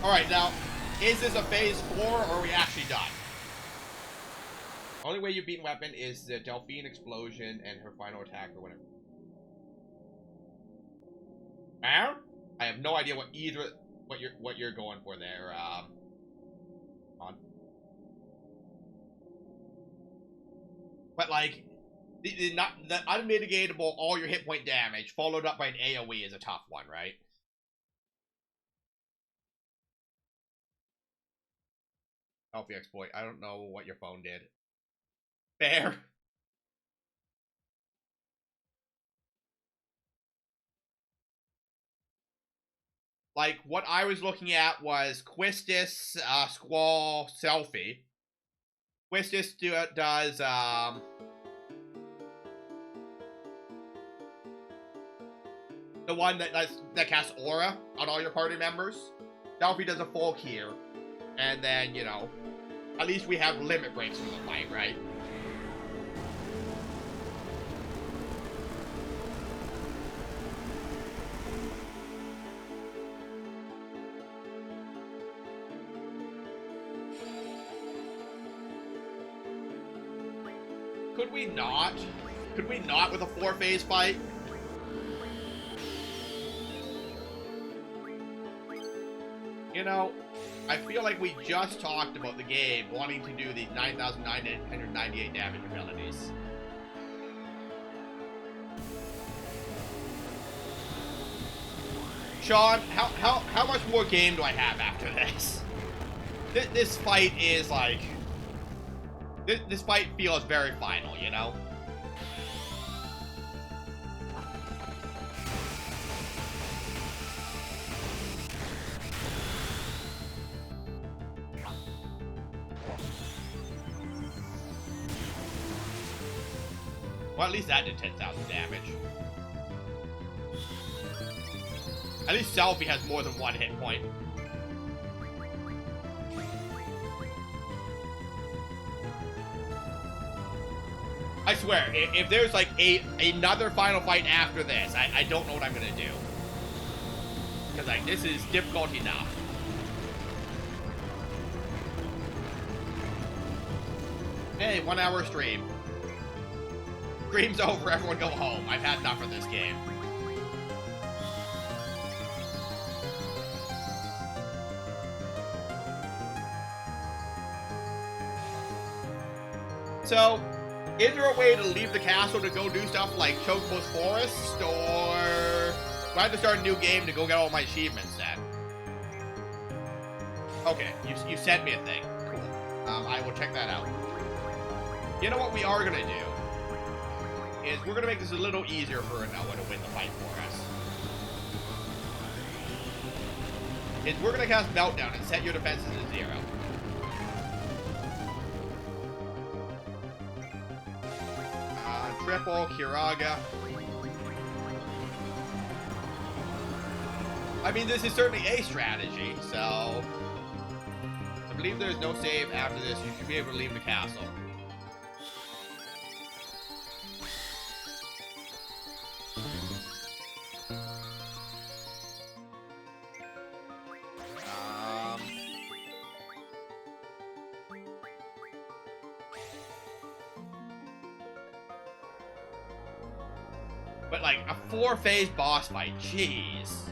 [SPEAKER 2] Alright, now, is this a phase 4 or are we actually done? Only way you beat weapon is the Delphine explosion and her final attack or whatever. I have no idea what you're going for there. On. But like the unmitigatable all your hit point damage followed up by an AoE is a tough one, right? Healthy exploit. I don't know what your phone did. Fair. Like, what I was looking at was Quistis, Squall, Selfie. Quistis does, the one that casts Aura on all your party members. Selfie does a full cure. And then, you know, at least we have limit breaks for the fight, right? Could we not? Could we not with a 4-phase fight? You know, I feel like we just talked about the game wanting to do these 9,998 damage abilities. Sean, how much more game do I have after this? This fight is like... This fight feels very final, you know? Well, at least that did 10,000 damage. At least Selfie has more than one hit point. I swear, if there's like another final fight after this, I don't know what I'm gonna do. Because like, this is difficult enough. Hey, 1 hour stream. Stream's over, everyone go home. I've had enough of this game. So, is there a way to leave the castle to go do stuff like Chocobo's Forest, or do I have to start a new game to go get all my achievements then? Okay, you sent me a thing. Cool. I will check that out. You know what we are gonna do? Is we're gonna make this a little easier for Noah to win the fight for us. Is we're gonna cast Meltdown and set your defenses to 0. Triple, Kiraga. I mean, this is certainly a strategy, so... I believe there's no save after this. You should be able to leave the castle. But like a 4-phase boss fight, jeez.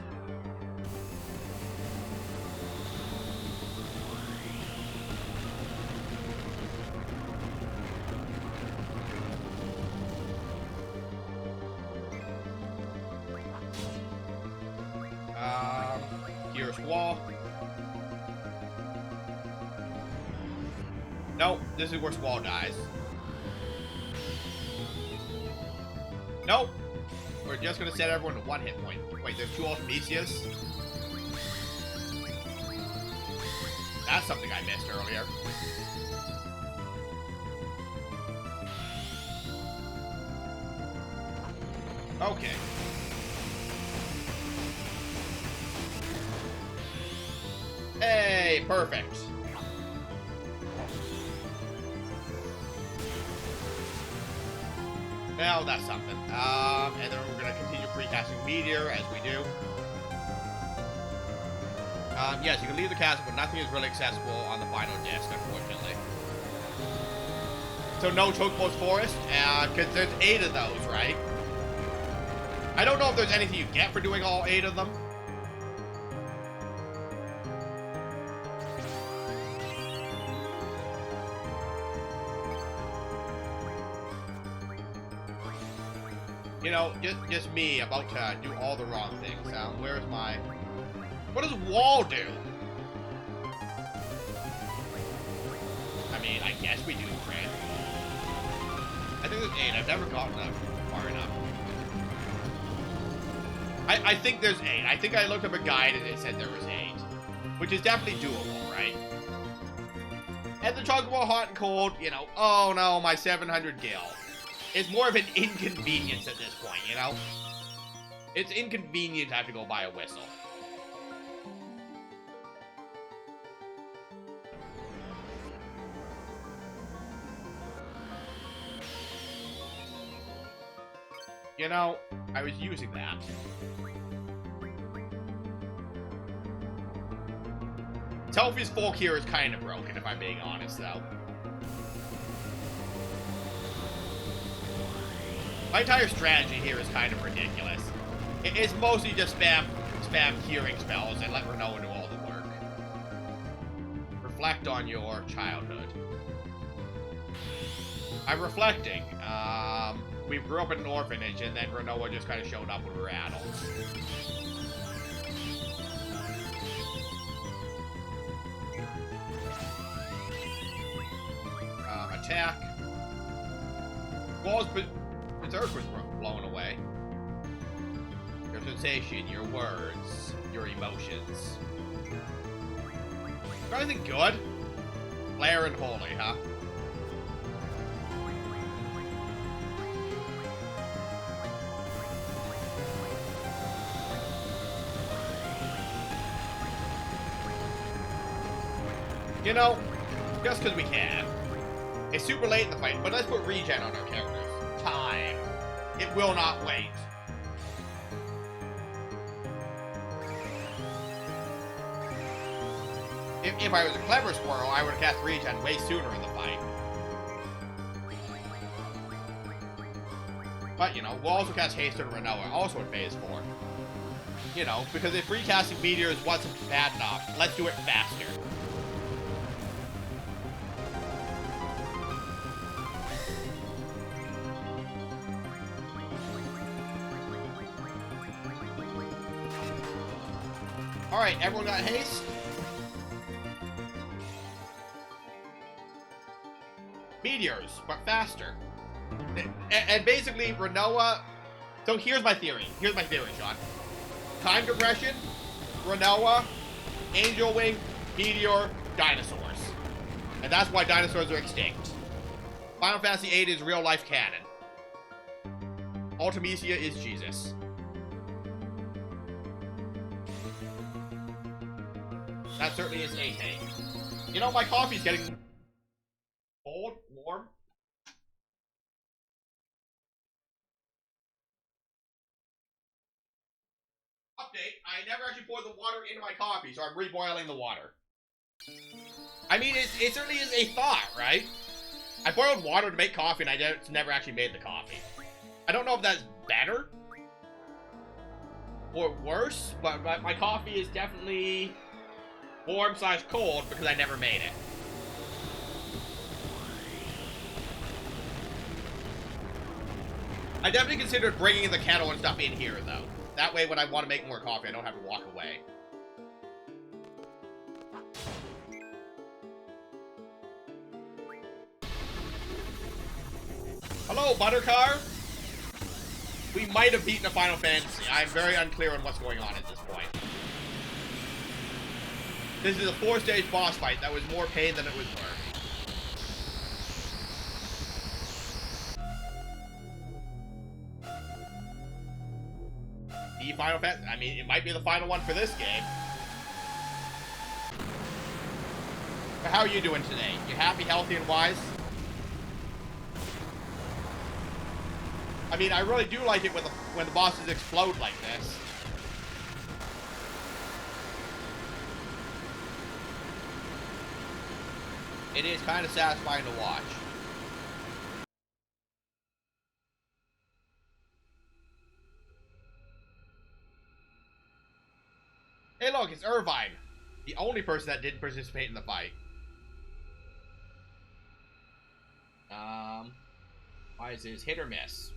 [SPEAKER 2] Here's Wall. Nope, this is where Squall dies. Nope. We're just gonna set everyone to 1 hit point. Wait, there's 2 Ultimecias? That's something I missed earlier. Okay. Hey, perfect. Well, that's something. And then we're going to continue precasting Meteor, as we do. Yes, you can leave the castle, but nothing is really accessible on the final disc, unfortunately. So no Chocobo's Forest, because there's 8 of those, right? I don't know if there's anything you get for doing all 8 of them. You know, just me about to do all the wrong things. Where's my... What does Wall do? I mean, I guess we do Grant. I think there's 8. I've never gotten that far enough. I think there's 8. I think I looked up a guide and it said there was 8. Which is definitely doable, right? And the Chocobo Hot and Cold, you know, oh no, my 700 gil. It's more of an inconvenience at this point, you know? It's inconvenient to have to go buy a whistle. You know, I was using that. Telfi's Folk here is kind of broken, if I'm being honest, though. My entire strategy here is kind of ridiculous. It's mostly just spam curing spells and let Renoa do all the work. Reflect on your childhood. I'm reflecting. We grew up in an orphanage and then Renoa just kind of showed up when we were adults. Attack. Walls, but its earth was blown away. Your sensation, your words, your emotions. Got anything good? Flare and Holy, huh? You know, just because we can. It's super late in the fight, but let's put regen on our characters. Time. It will not wait. If I was a clever squirrel, I would have cast regen way sooner in the fight. But, you know, we'll also cast haste on Renoa, also in phase 4. You know, because if recasting meteors wasn't bad enough, let's do it faster. Alright, everyone got haste? Meteors, but faster. And basically, Renoa... So here's my theory. Here's my theory, Sean. Time compression, Renoa, Angel Wing, Meteor, dinosaurs. And that's why dinosaurs are extinct. Final Fantasy VIII is real-life canon. Ultimecia is Jesus. That certainly is a take. You know, my coffee's getting cold, warm. Update, I never actually poured the water into my coffee, so I'm reboiling the water. I mean, it certainly is a thought, right? I boiled water to make coffee, and I just never actually made the coffee. I don't know if that's better, or worse, but my coffee is definitely warm/cold because I never made it. I definitely considered bringing the kettle and stuff in here, though. That way, when I want to make more coffee, I don't have to walk away. Hello, Buttercar. We might have beaten a Final Fantasy. I'm very unclear on what's going on at this point. This is a 4-stage boss fight that was more pain than it was worth. The Final Fantasy, I mean, it might be the final one for this game. But how are you doing today? You happy, healthy, and wise? I mean, I really do like it when the bosses explode like this. It is kind of satisfying to watch. Hey, look, it's Irvine. The only person that didn't participate in the fight. Why is this hit or miss?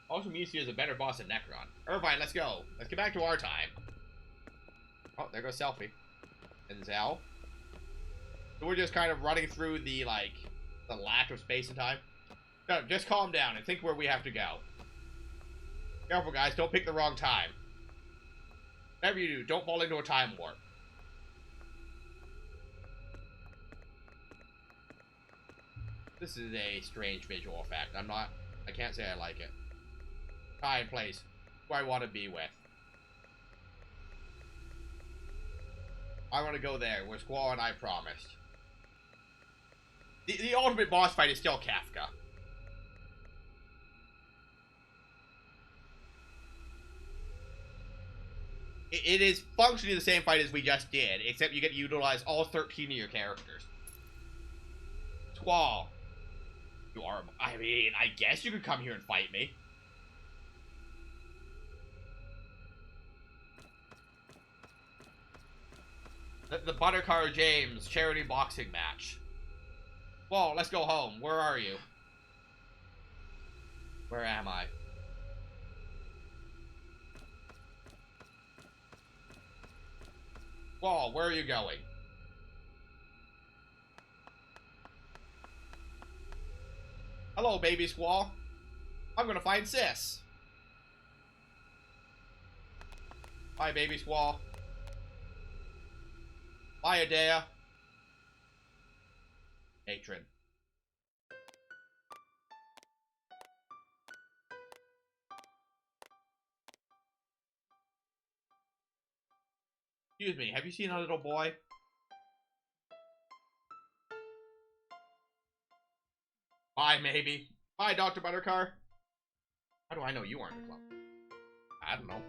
[SPEAKER 2] Also, Musia is a better boss than Necron. Irvine, let's go. Let's get back to our time. Oh, there goes Selfie. And Zell. So we're just kind of running through the, like, the lack of space and time. No, just calm down and think where we have to go. Careful, guys. Don't pick the wrong time. Whatever you do, don't fall into a time warp. This is a strange visual effect. I can't say I like it. Time, place. Who I want to be with. I want to go there, where Squall and I promised. The ultimate boss fight is still Kafka. It is functionally the same fight as we just did, except you get to utilize all 13 of your characters. Squall. You are... I mean, I guess you could come here and fight me. The Buttercar James charity boxing match. Whoa, let's go home. Where are you? Where am I? Whoa, where are you going? Hello, baby Squall. I'm gonna find Sis. Bye, baby Squall. Bye, Adea. Matron. Excuse me, have you seen a little boy? Bye, maybe. Bye, Dr. Buttercar. How do I know you aren't a club? I don't know.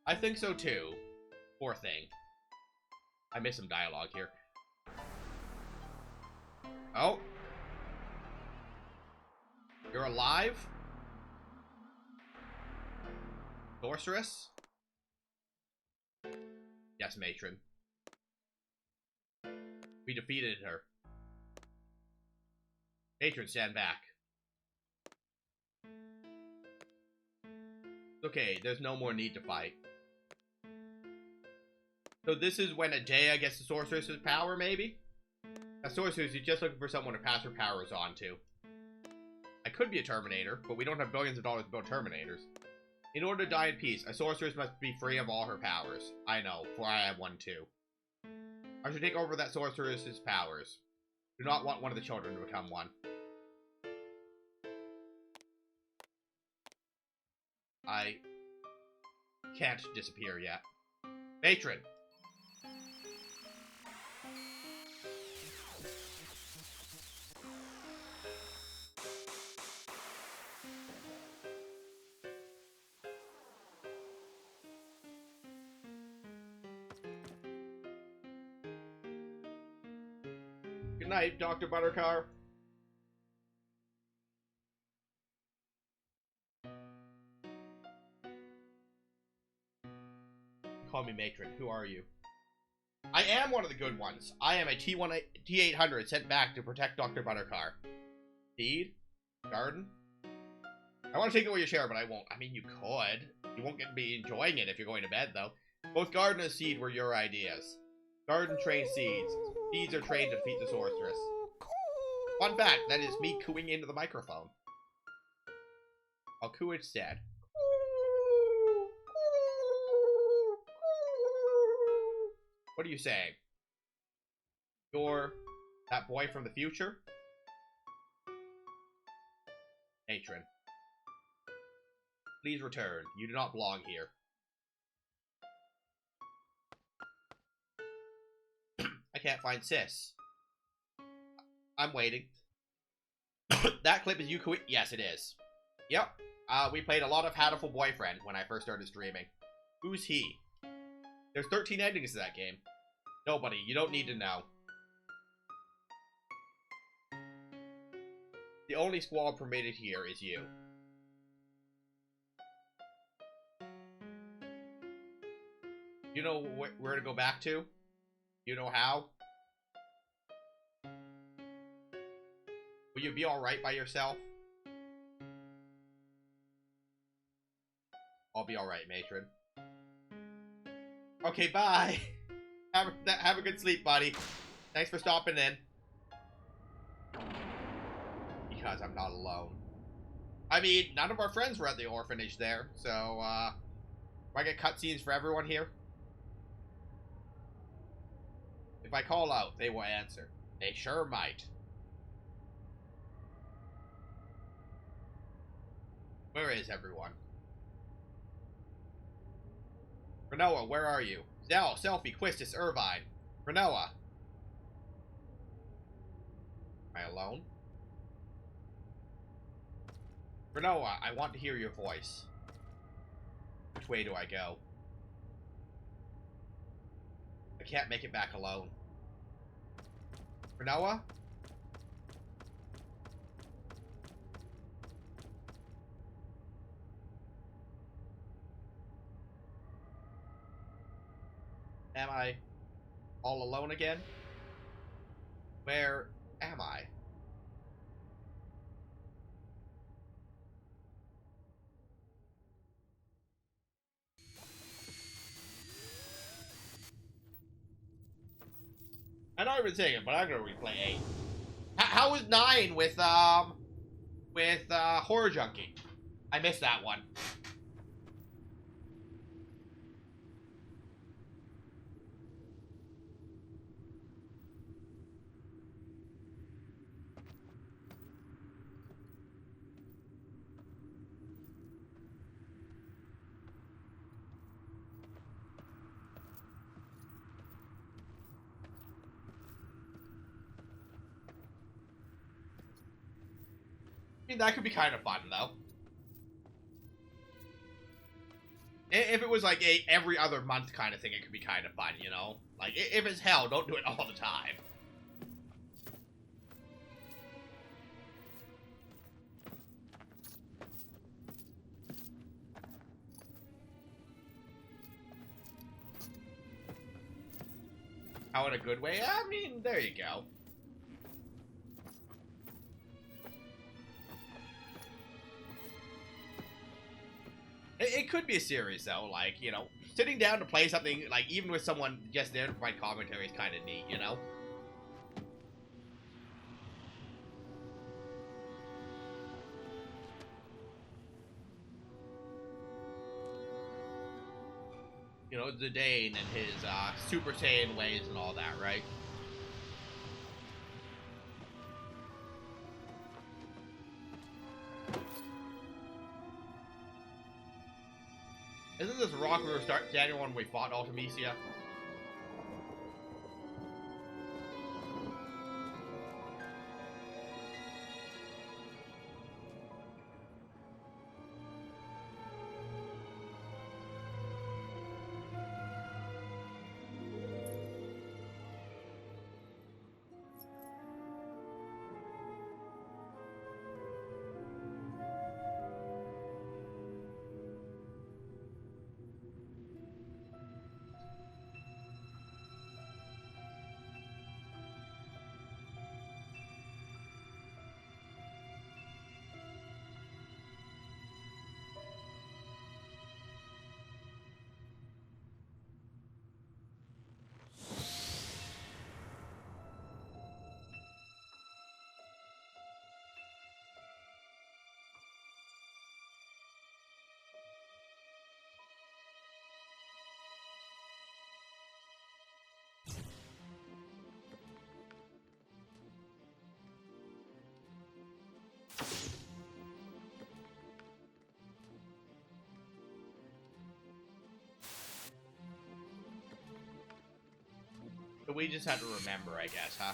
[SPEAKER 2] I think so, too. Poor thing. I missed some dialogue here. Oh. You're alive? Sorceress? Yes, Matron. We defeated her. Matron, stand back. Okay, there's no more need to fight. So this is when Adea gets the Sorceress's power, maybe? As Sorceress, you're just looking for someone to pass her powers on to. I could be a Terminator, but we don't have billions of dollars to build Terminators. In order to die in peace, a Sorceress must be free of all her powers. I know, for I have one too. I should take over that Sorceress's powers. Do not want one of the children to become one. I can't disappear yet. Matron! Good night, Dr. Buttercar. Call me matron. Who are you? I am one of the good ones. I am a T800 sent back to protect Dr. Buttercar. Feed? Garden? I want to take away your share, but I won't. I mean, you could. You won't get to be enjoying it if you're going to bed, though. Both garden and seed were your ideas. Garden trained seeds. Seeds are trained to defeat the sorceress. Fun fact, that is me cooing into the microphone. I'll coo instead. What are you saying? You're that boy from the future? Matron. Please return. You do not belong here. I can't find Sis. I'm waiting. That clip is you quit? Yes, it is. Yep. We played a lot of Hatful Boyfriend when I first started streaming. Who's he? There's 13 endings to that game. Nobody. You don't need to know. The only squall permitted here is you. You know where to go back to? You know how? Will you be alright by yourself? I'll be alright, matron. Okay, bye! Have a good sleep, buddy. Thanks for stopping in. Because I'm not alone. I mean, none of our friends were at the orphanage there, so, do I get cutscenes for everyone here? If I call out, they will answer. They sure might. Where is everyone? Renoa, where are you? Zell, Selfie, Quistis, Irvine. Renoa. Am I alone? Renoa, I want to hear your voice. Which way do I go? I can't make it back alone. Renoa? Am I all alone again? Where am I? I know I've been saying it, but I'm gonna replay 8. How was 9 with Horror Junkie? I missed that one. I mean, that could be kind of fun, though. If it was like a every other month kind of thing, it could be kind of fun, you know? Like, if it's hell, don't do it all the time. How in a good way? I mean, there you go. It could be a series, though, like, you know, sitting down to play something, like, even with someone just there to provide commentary is kind of neat, you know? You know, Zidane and his, Super Saiyan ways and all that, right? Isn't this rock we were standing on when we fought Ultimecia? We just have to remember, I guess, huh?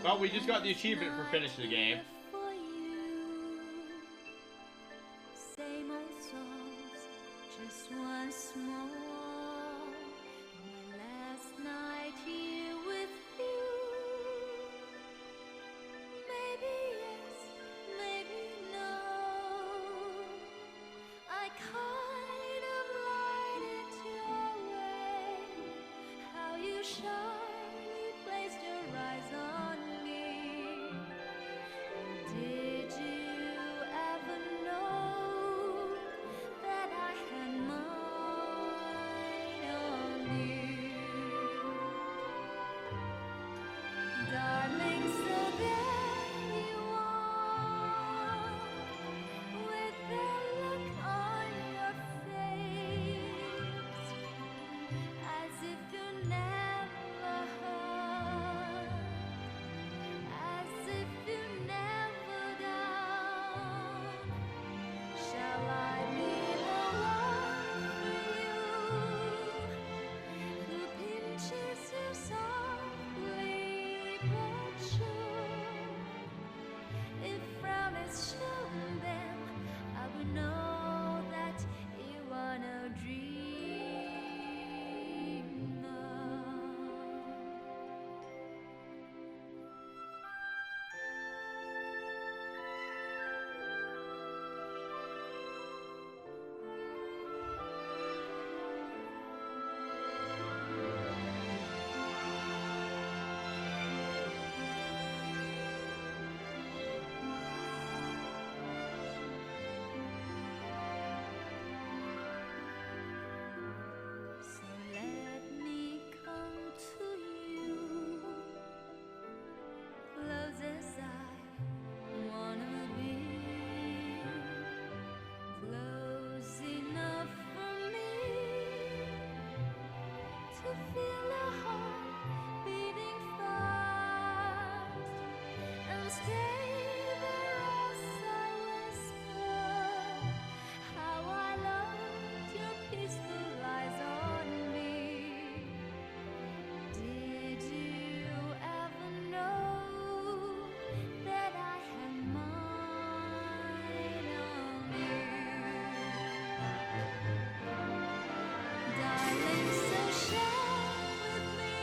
[SPEAKER 2] Well, we just got the achievement for finishing the game.
[SPEAKER 1] Same old songs, just once more. My last night here with you. Maybe yes, maybe no. I kind of lied it your way. How you shyly placed your eyes on me. Did you ever know that I had mine on you? Darling, so there you are, with that look on your face, as if you never heard, as if you never done. Shall I be the one for you, who pinches you softly but sure? If frown is shown, then I would know that you are no dreamer. So let me come to you, close as I wanna be, close enough for me to feel a heart beating fast, and stay there as I whisper how I loved your peaceful eyes on me. Did you ever know that I had mine on you? Darling, so share with me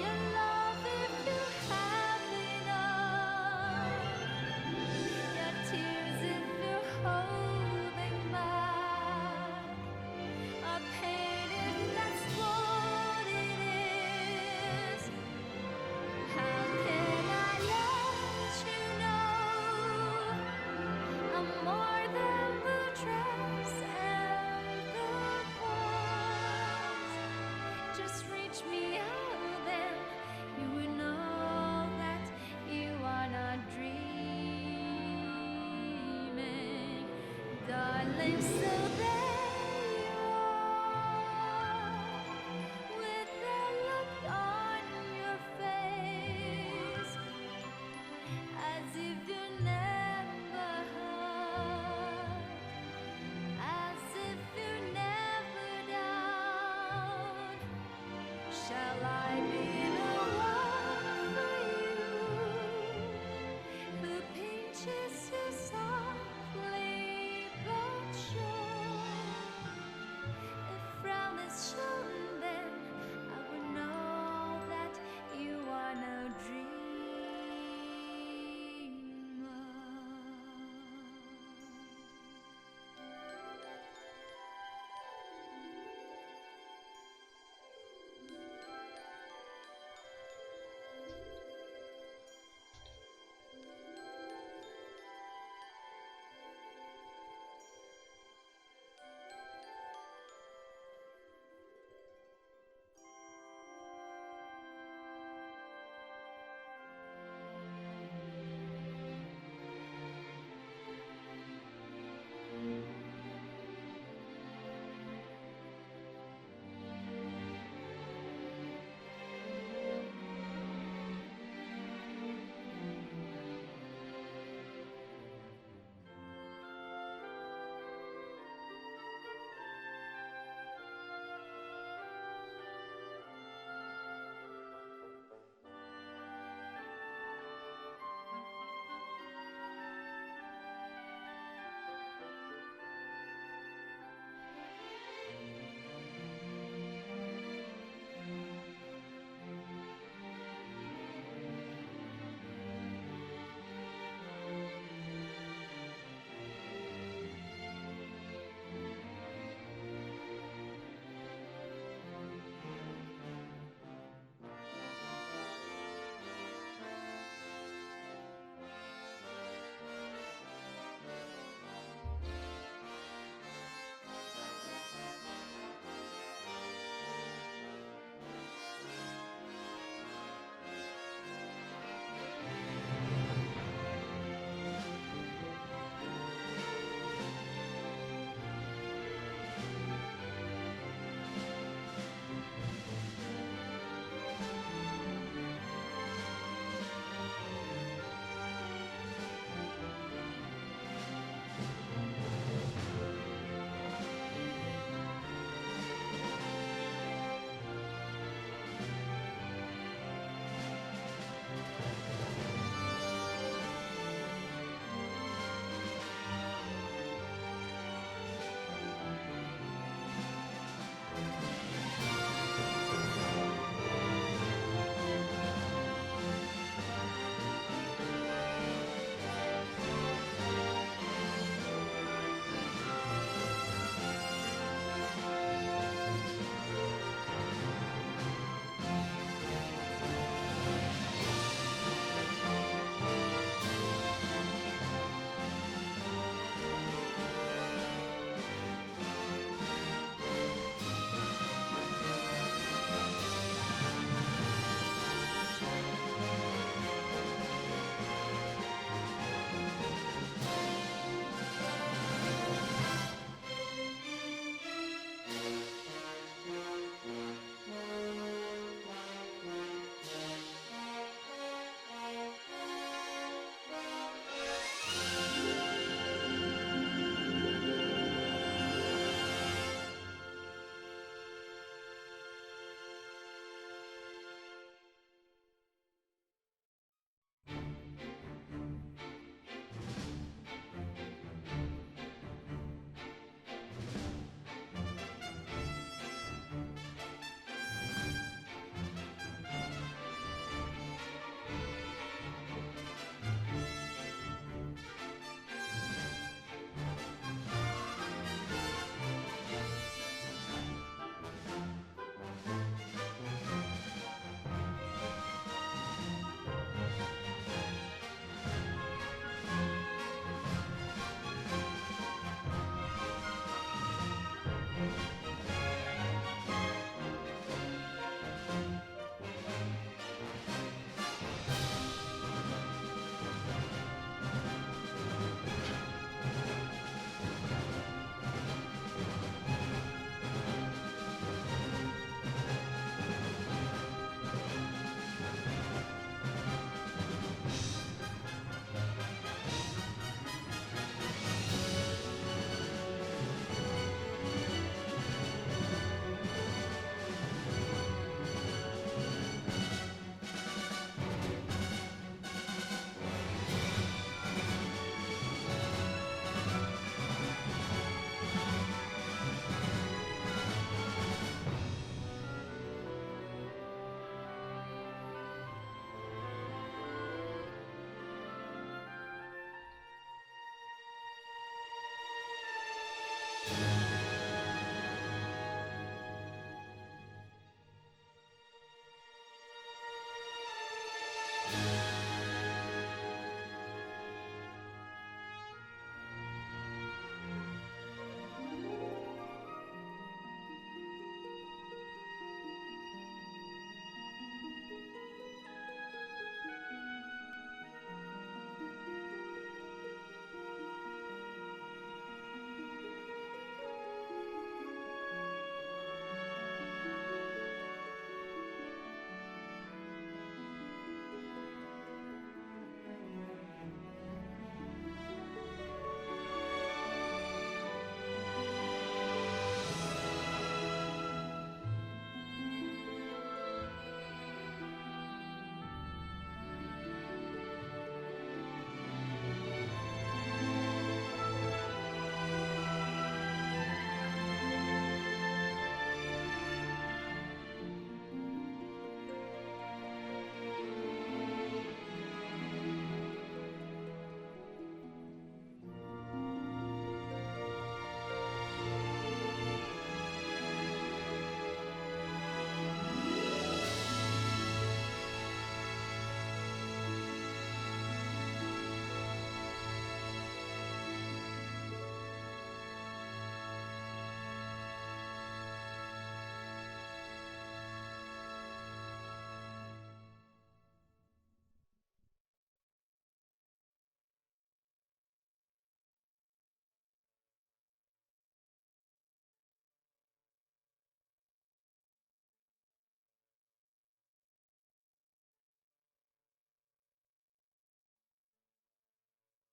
[SPEAKER 1] your love if you have it watch me out of them, you would know that you are not dreaming, darling. So there you are, with that look on your face, as if you never heard, as if you never down. Shall I be the one for you, who pinches you softly but sure?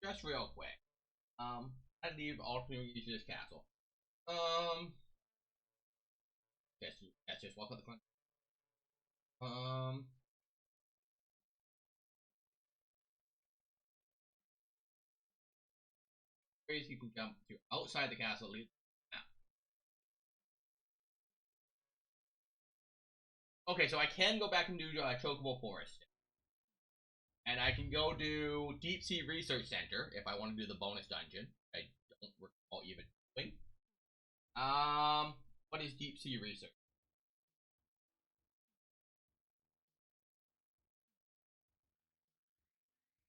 [SPEAKER 3] just real quick. I leave ultimately use this castle. Just walk out the front. Ways you can jump to outside the castle, leave. Okay, so I can go back and do Chocobo Forest. And I can go do Deep Sea Research Center if I want to do the bonus dungeon. I don't recall even doing. What is Deep Sea Research?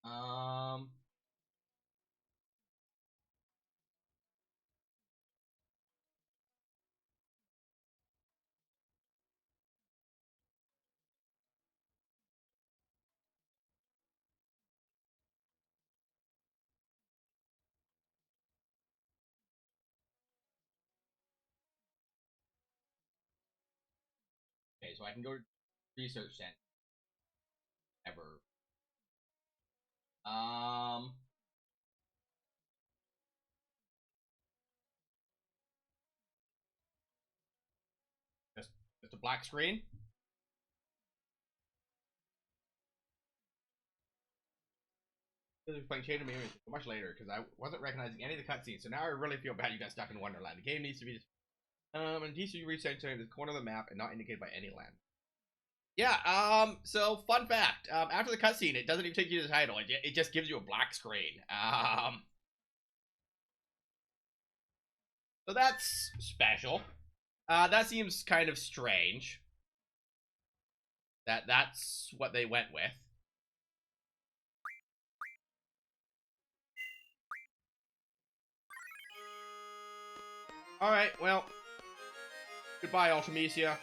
[SPEAKER 3] Um, okay, so I can go to Research Center. Ever. Um, just a black screen. This is playing Chain of Memories much later because I wasn't recognizing any of the cutscenes. So now I really feel bad you got stuck in Wonderland. The game needs to be and DC Research Center is the corner of the map and not indicated by any land. Yeah, so fun fact. After the cutscene, it doesn't even take you to the title. It just gives you a black screen. So that's special. That seems kind of strange. That's what they went with. Alright, well. Goodbye, Ultimecia.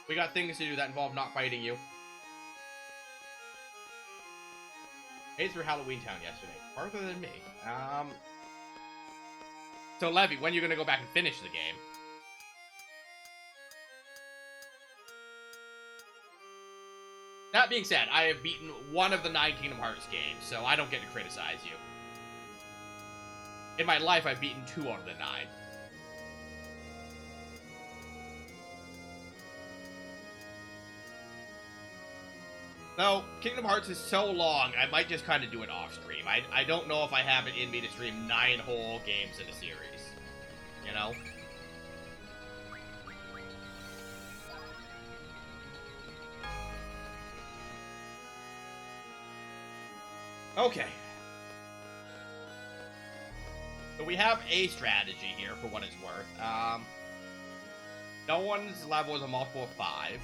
[SPEAKER 3] We got things to do that involve not fighting you. Made through Halloween Town yesterday. Farther than me. So, Levy, when are you going to go back and finish the game? That being said, I have beaten one of the 9 Kingdom Hearts games, so I don't get to criticize you. In my life, I've beaten 2 out of the 9. No, Kingdom Hearts is so long, I might just kind of do it off-stream. I don't know if I have it in me to stream 9 whole games in a series. You know? Okay. So we have a strategy here, for what it's worth. No one's level is a multiple of 5.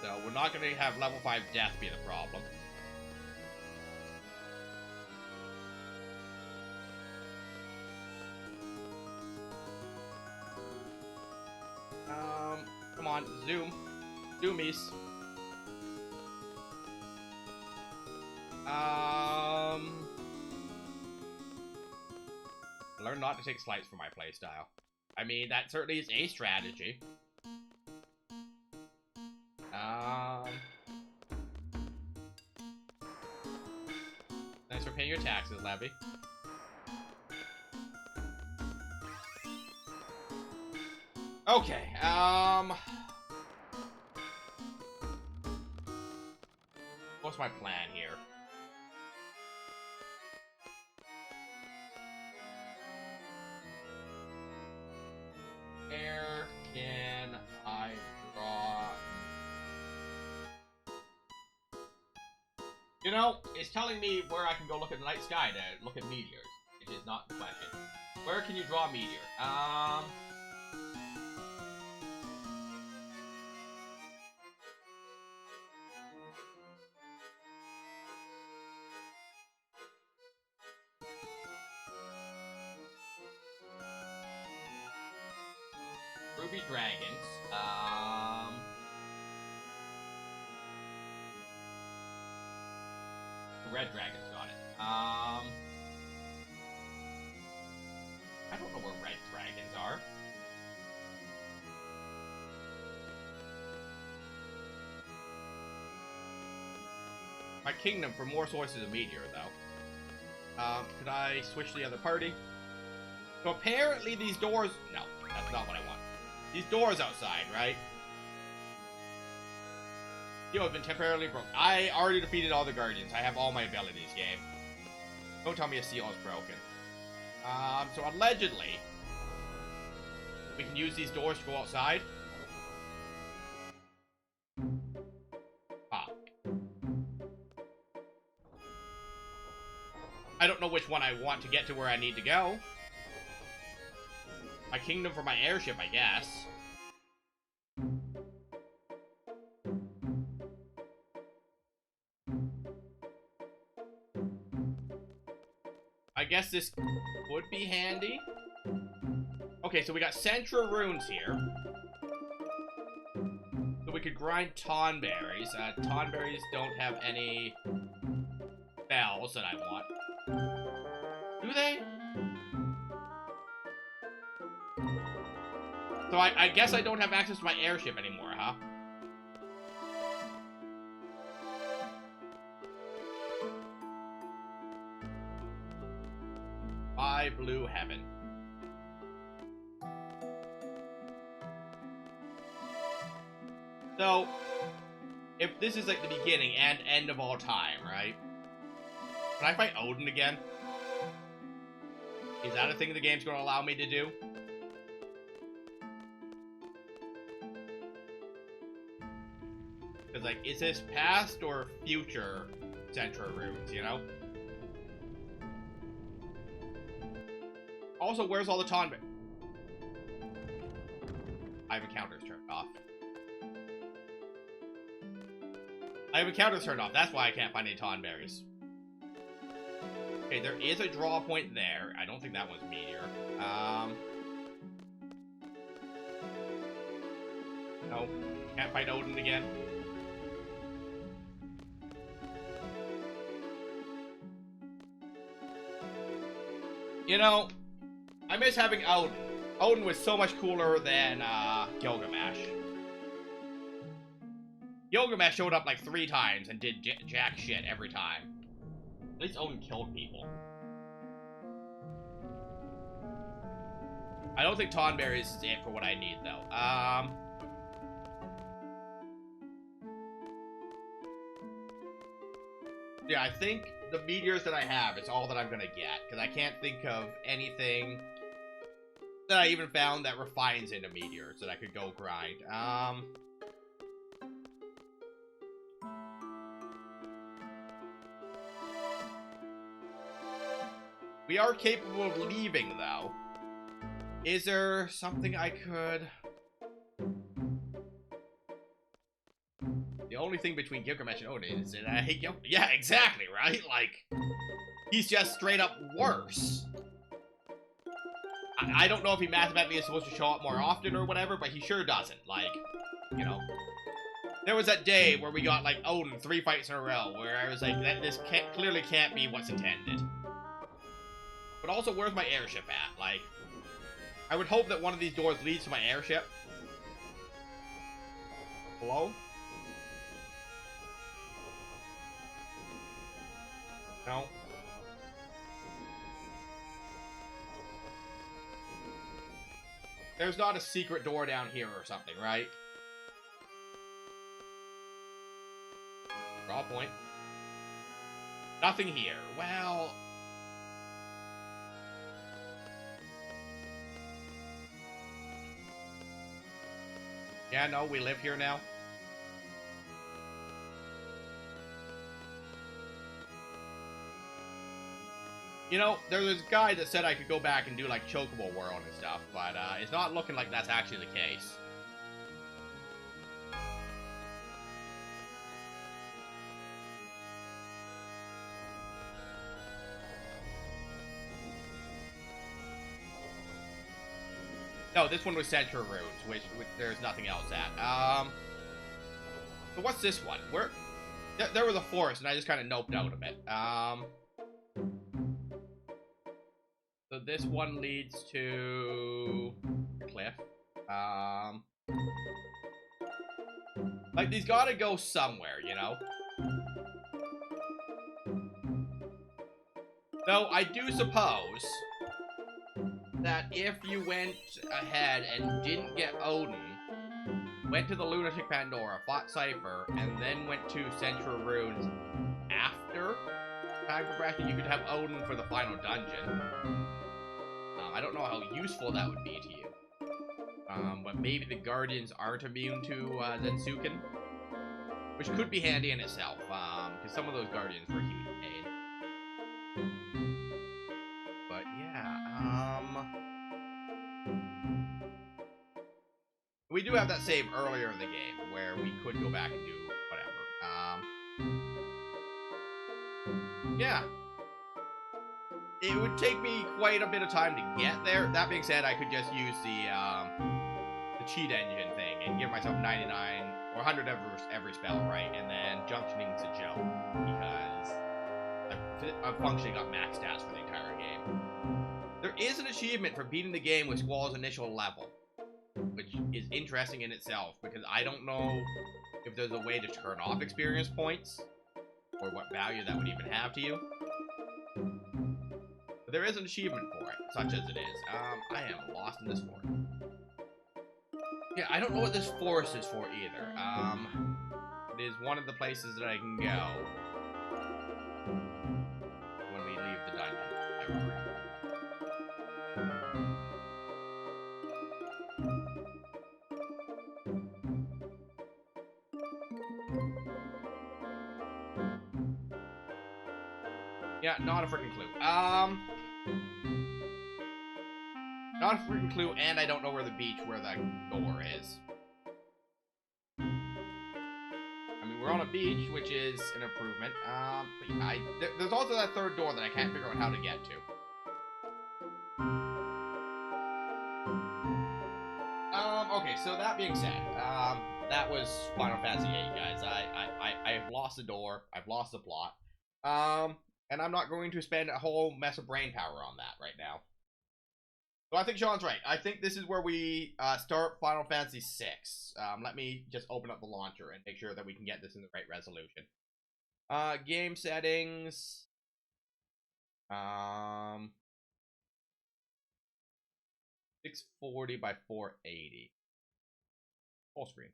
[SPEAKER 3] So we're not going to have level 5 death be the problem. Come on, zoom. Zoomies. Learn not to take slights for my playstyle. I mean, that certainly is a strategy. Thanks for paying your taxes, Levy. Okay, what's my plan here? Where can I draw? You know, it's telling me where I can go look at the night sky to look at meteors. It is not the question. Where can you draw a meteor? Ruby Dragons. Red Dragons got it. I don't know where red dragons are. my kingdom for more sources of meteor, though. Could I switch to the other party? So apparently these doors... No, that's not what I want. These doors outside, right? You have been temporarily broke. I already defeated all the guardians. I have all my abilities, game. Don't tell me a seal is broken. So allegedly, we can use these doors to go outside. Ah. I don't know which one I want to get to where I need to go. My kingdom for my airship, I guess. I guess this would be handy. Okay, so we got Central Runes here. So we could grind Tonberries. Tonberries don't have any bells that I want. Do they? So I guess I don't have access to my airship anymore, huh? By Blue Heaven. So, if this is like the beginning and end of all time, right? Can I fight Odin again? Is that a thing the game's going to allow me to do? Because, like, is this past or future Central Runes, you know? Also, where's all the Tonberries? I have encounters turned off. I have encounters turned off. That's why I can't find any Tonberries. Okay, there is a draw point there. I don't think that one's meteor. No. Can't fight Odin again. You know, I miss having Odin. Odin was so much cooler than Gilgamesh. Gilgamesh showed up like 3 times and did jack shit every time. At least Odin killed people. I don't think Tonberries is it for what I need, though. Yeah, I think the meteors that I have is all that I'm gonna get, because I can't think of anything that I even found that refines into meteors that I could go grind. We are capable of leaving, though. Is there something I could... The only thing between Gilgamesh and Odin is that I hate Gilgamesh. Yeah, exactly, right? Like, he's just straight up worse. I don't know if he mathematically is supposed to show up more often or whatever, but he sure doesn't. Like, you know. There was that day where we got, like, Odin 3 fights in a row, where I was like, this clearly can't be what's intended. But also, where's my airship at? Like, I would hope that one of these doors leads to my airship. Hello? No. There's not a secret door down here or something, right? Draw point. Nothing here. Well... Yeah, no, we live here now. You know, there's this guy that said I could go back and do, like, Chocobo World and stuff, but, it's not looking like that's actually the case. No, this one was Central Runes, which there's nothing else at. So what's this one? Where? There was a forest, and I just kind of noped out of it. So this one leads to a cliff. Like, these gotta go somewhere, you know? Though I do suppose that if you went ahead and didn't get Odin, went to the Lunatic Pandora, fought Cypher, and then went to Central Runes after time progression, you could have Odin for the final dungeon. I don't know how useful that would be to you. But maybe the Guardians aren't immune to Zensuken, which could be handy in itself, because some of those Guardians were huge pain. But yeah, we do have that save earlier in the game where we could go back and do whatever. Yeah. It would take me quite a bit of time to get there. That being said, I could just use the cheat engine thing and give myself 99 or 100 every spell, right? And then junctioning's a joke because I've functionally got max stats for the entire game. There is an achievement for beating the game with Squall's initial level, which is interesting in itself because I don't know if there's a way to turn off experience points or what value that would even have to you. But there is an achievement for it, such as it is. I am lost in this forest. Yeah, I don't know what this forest is for either. It is one of the places that I can go when we leave the dungeon. Yeah, not a freaking clue. Not a freaking clue, and I don't know where the beach, where the door is. I mean, we're on a beach, which is an improvement. But there's also that third door that I can't figure out how to get to. Okay, so that being said, that was Final Fantasy VIII, guys. I've lost the door, I've lost the plot, and I'm not going to spend a whole mess of brain power on that right now. So I think Sean's right. I think this is where we start Final Fantasy VI. Let me just open up the launcher and make sure that we can get this in the right resolution. Game settings. 640 by 480. Full screen.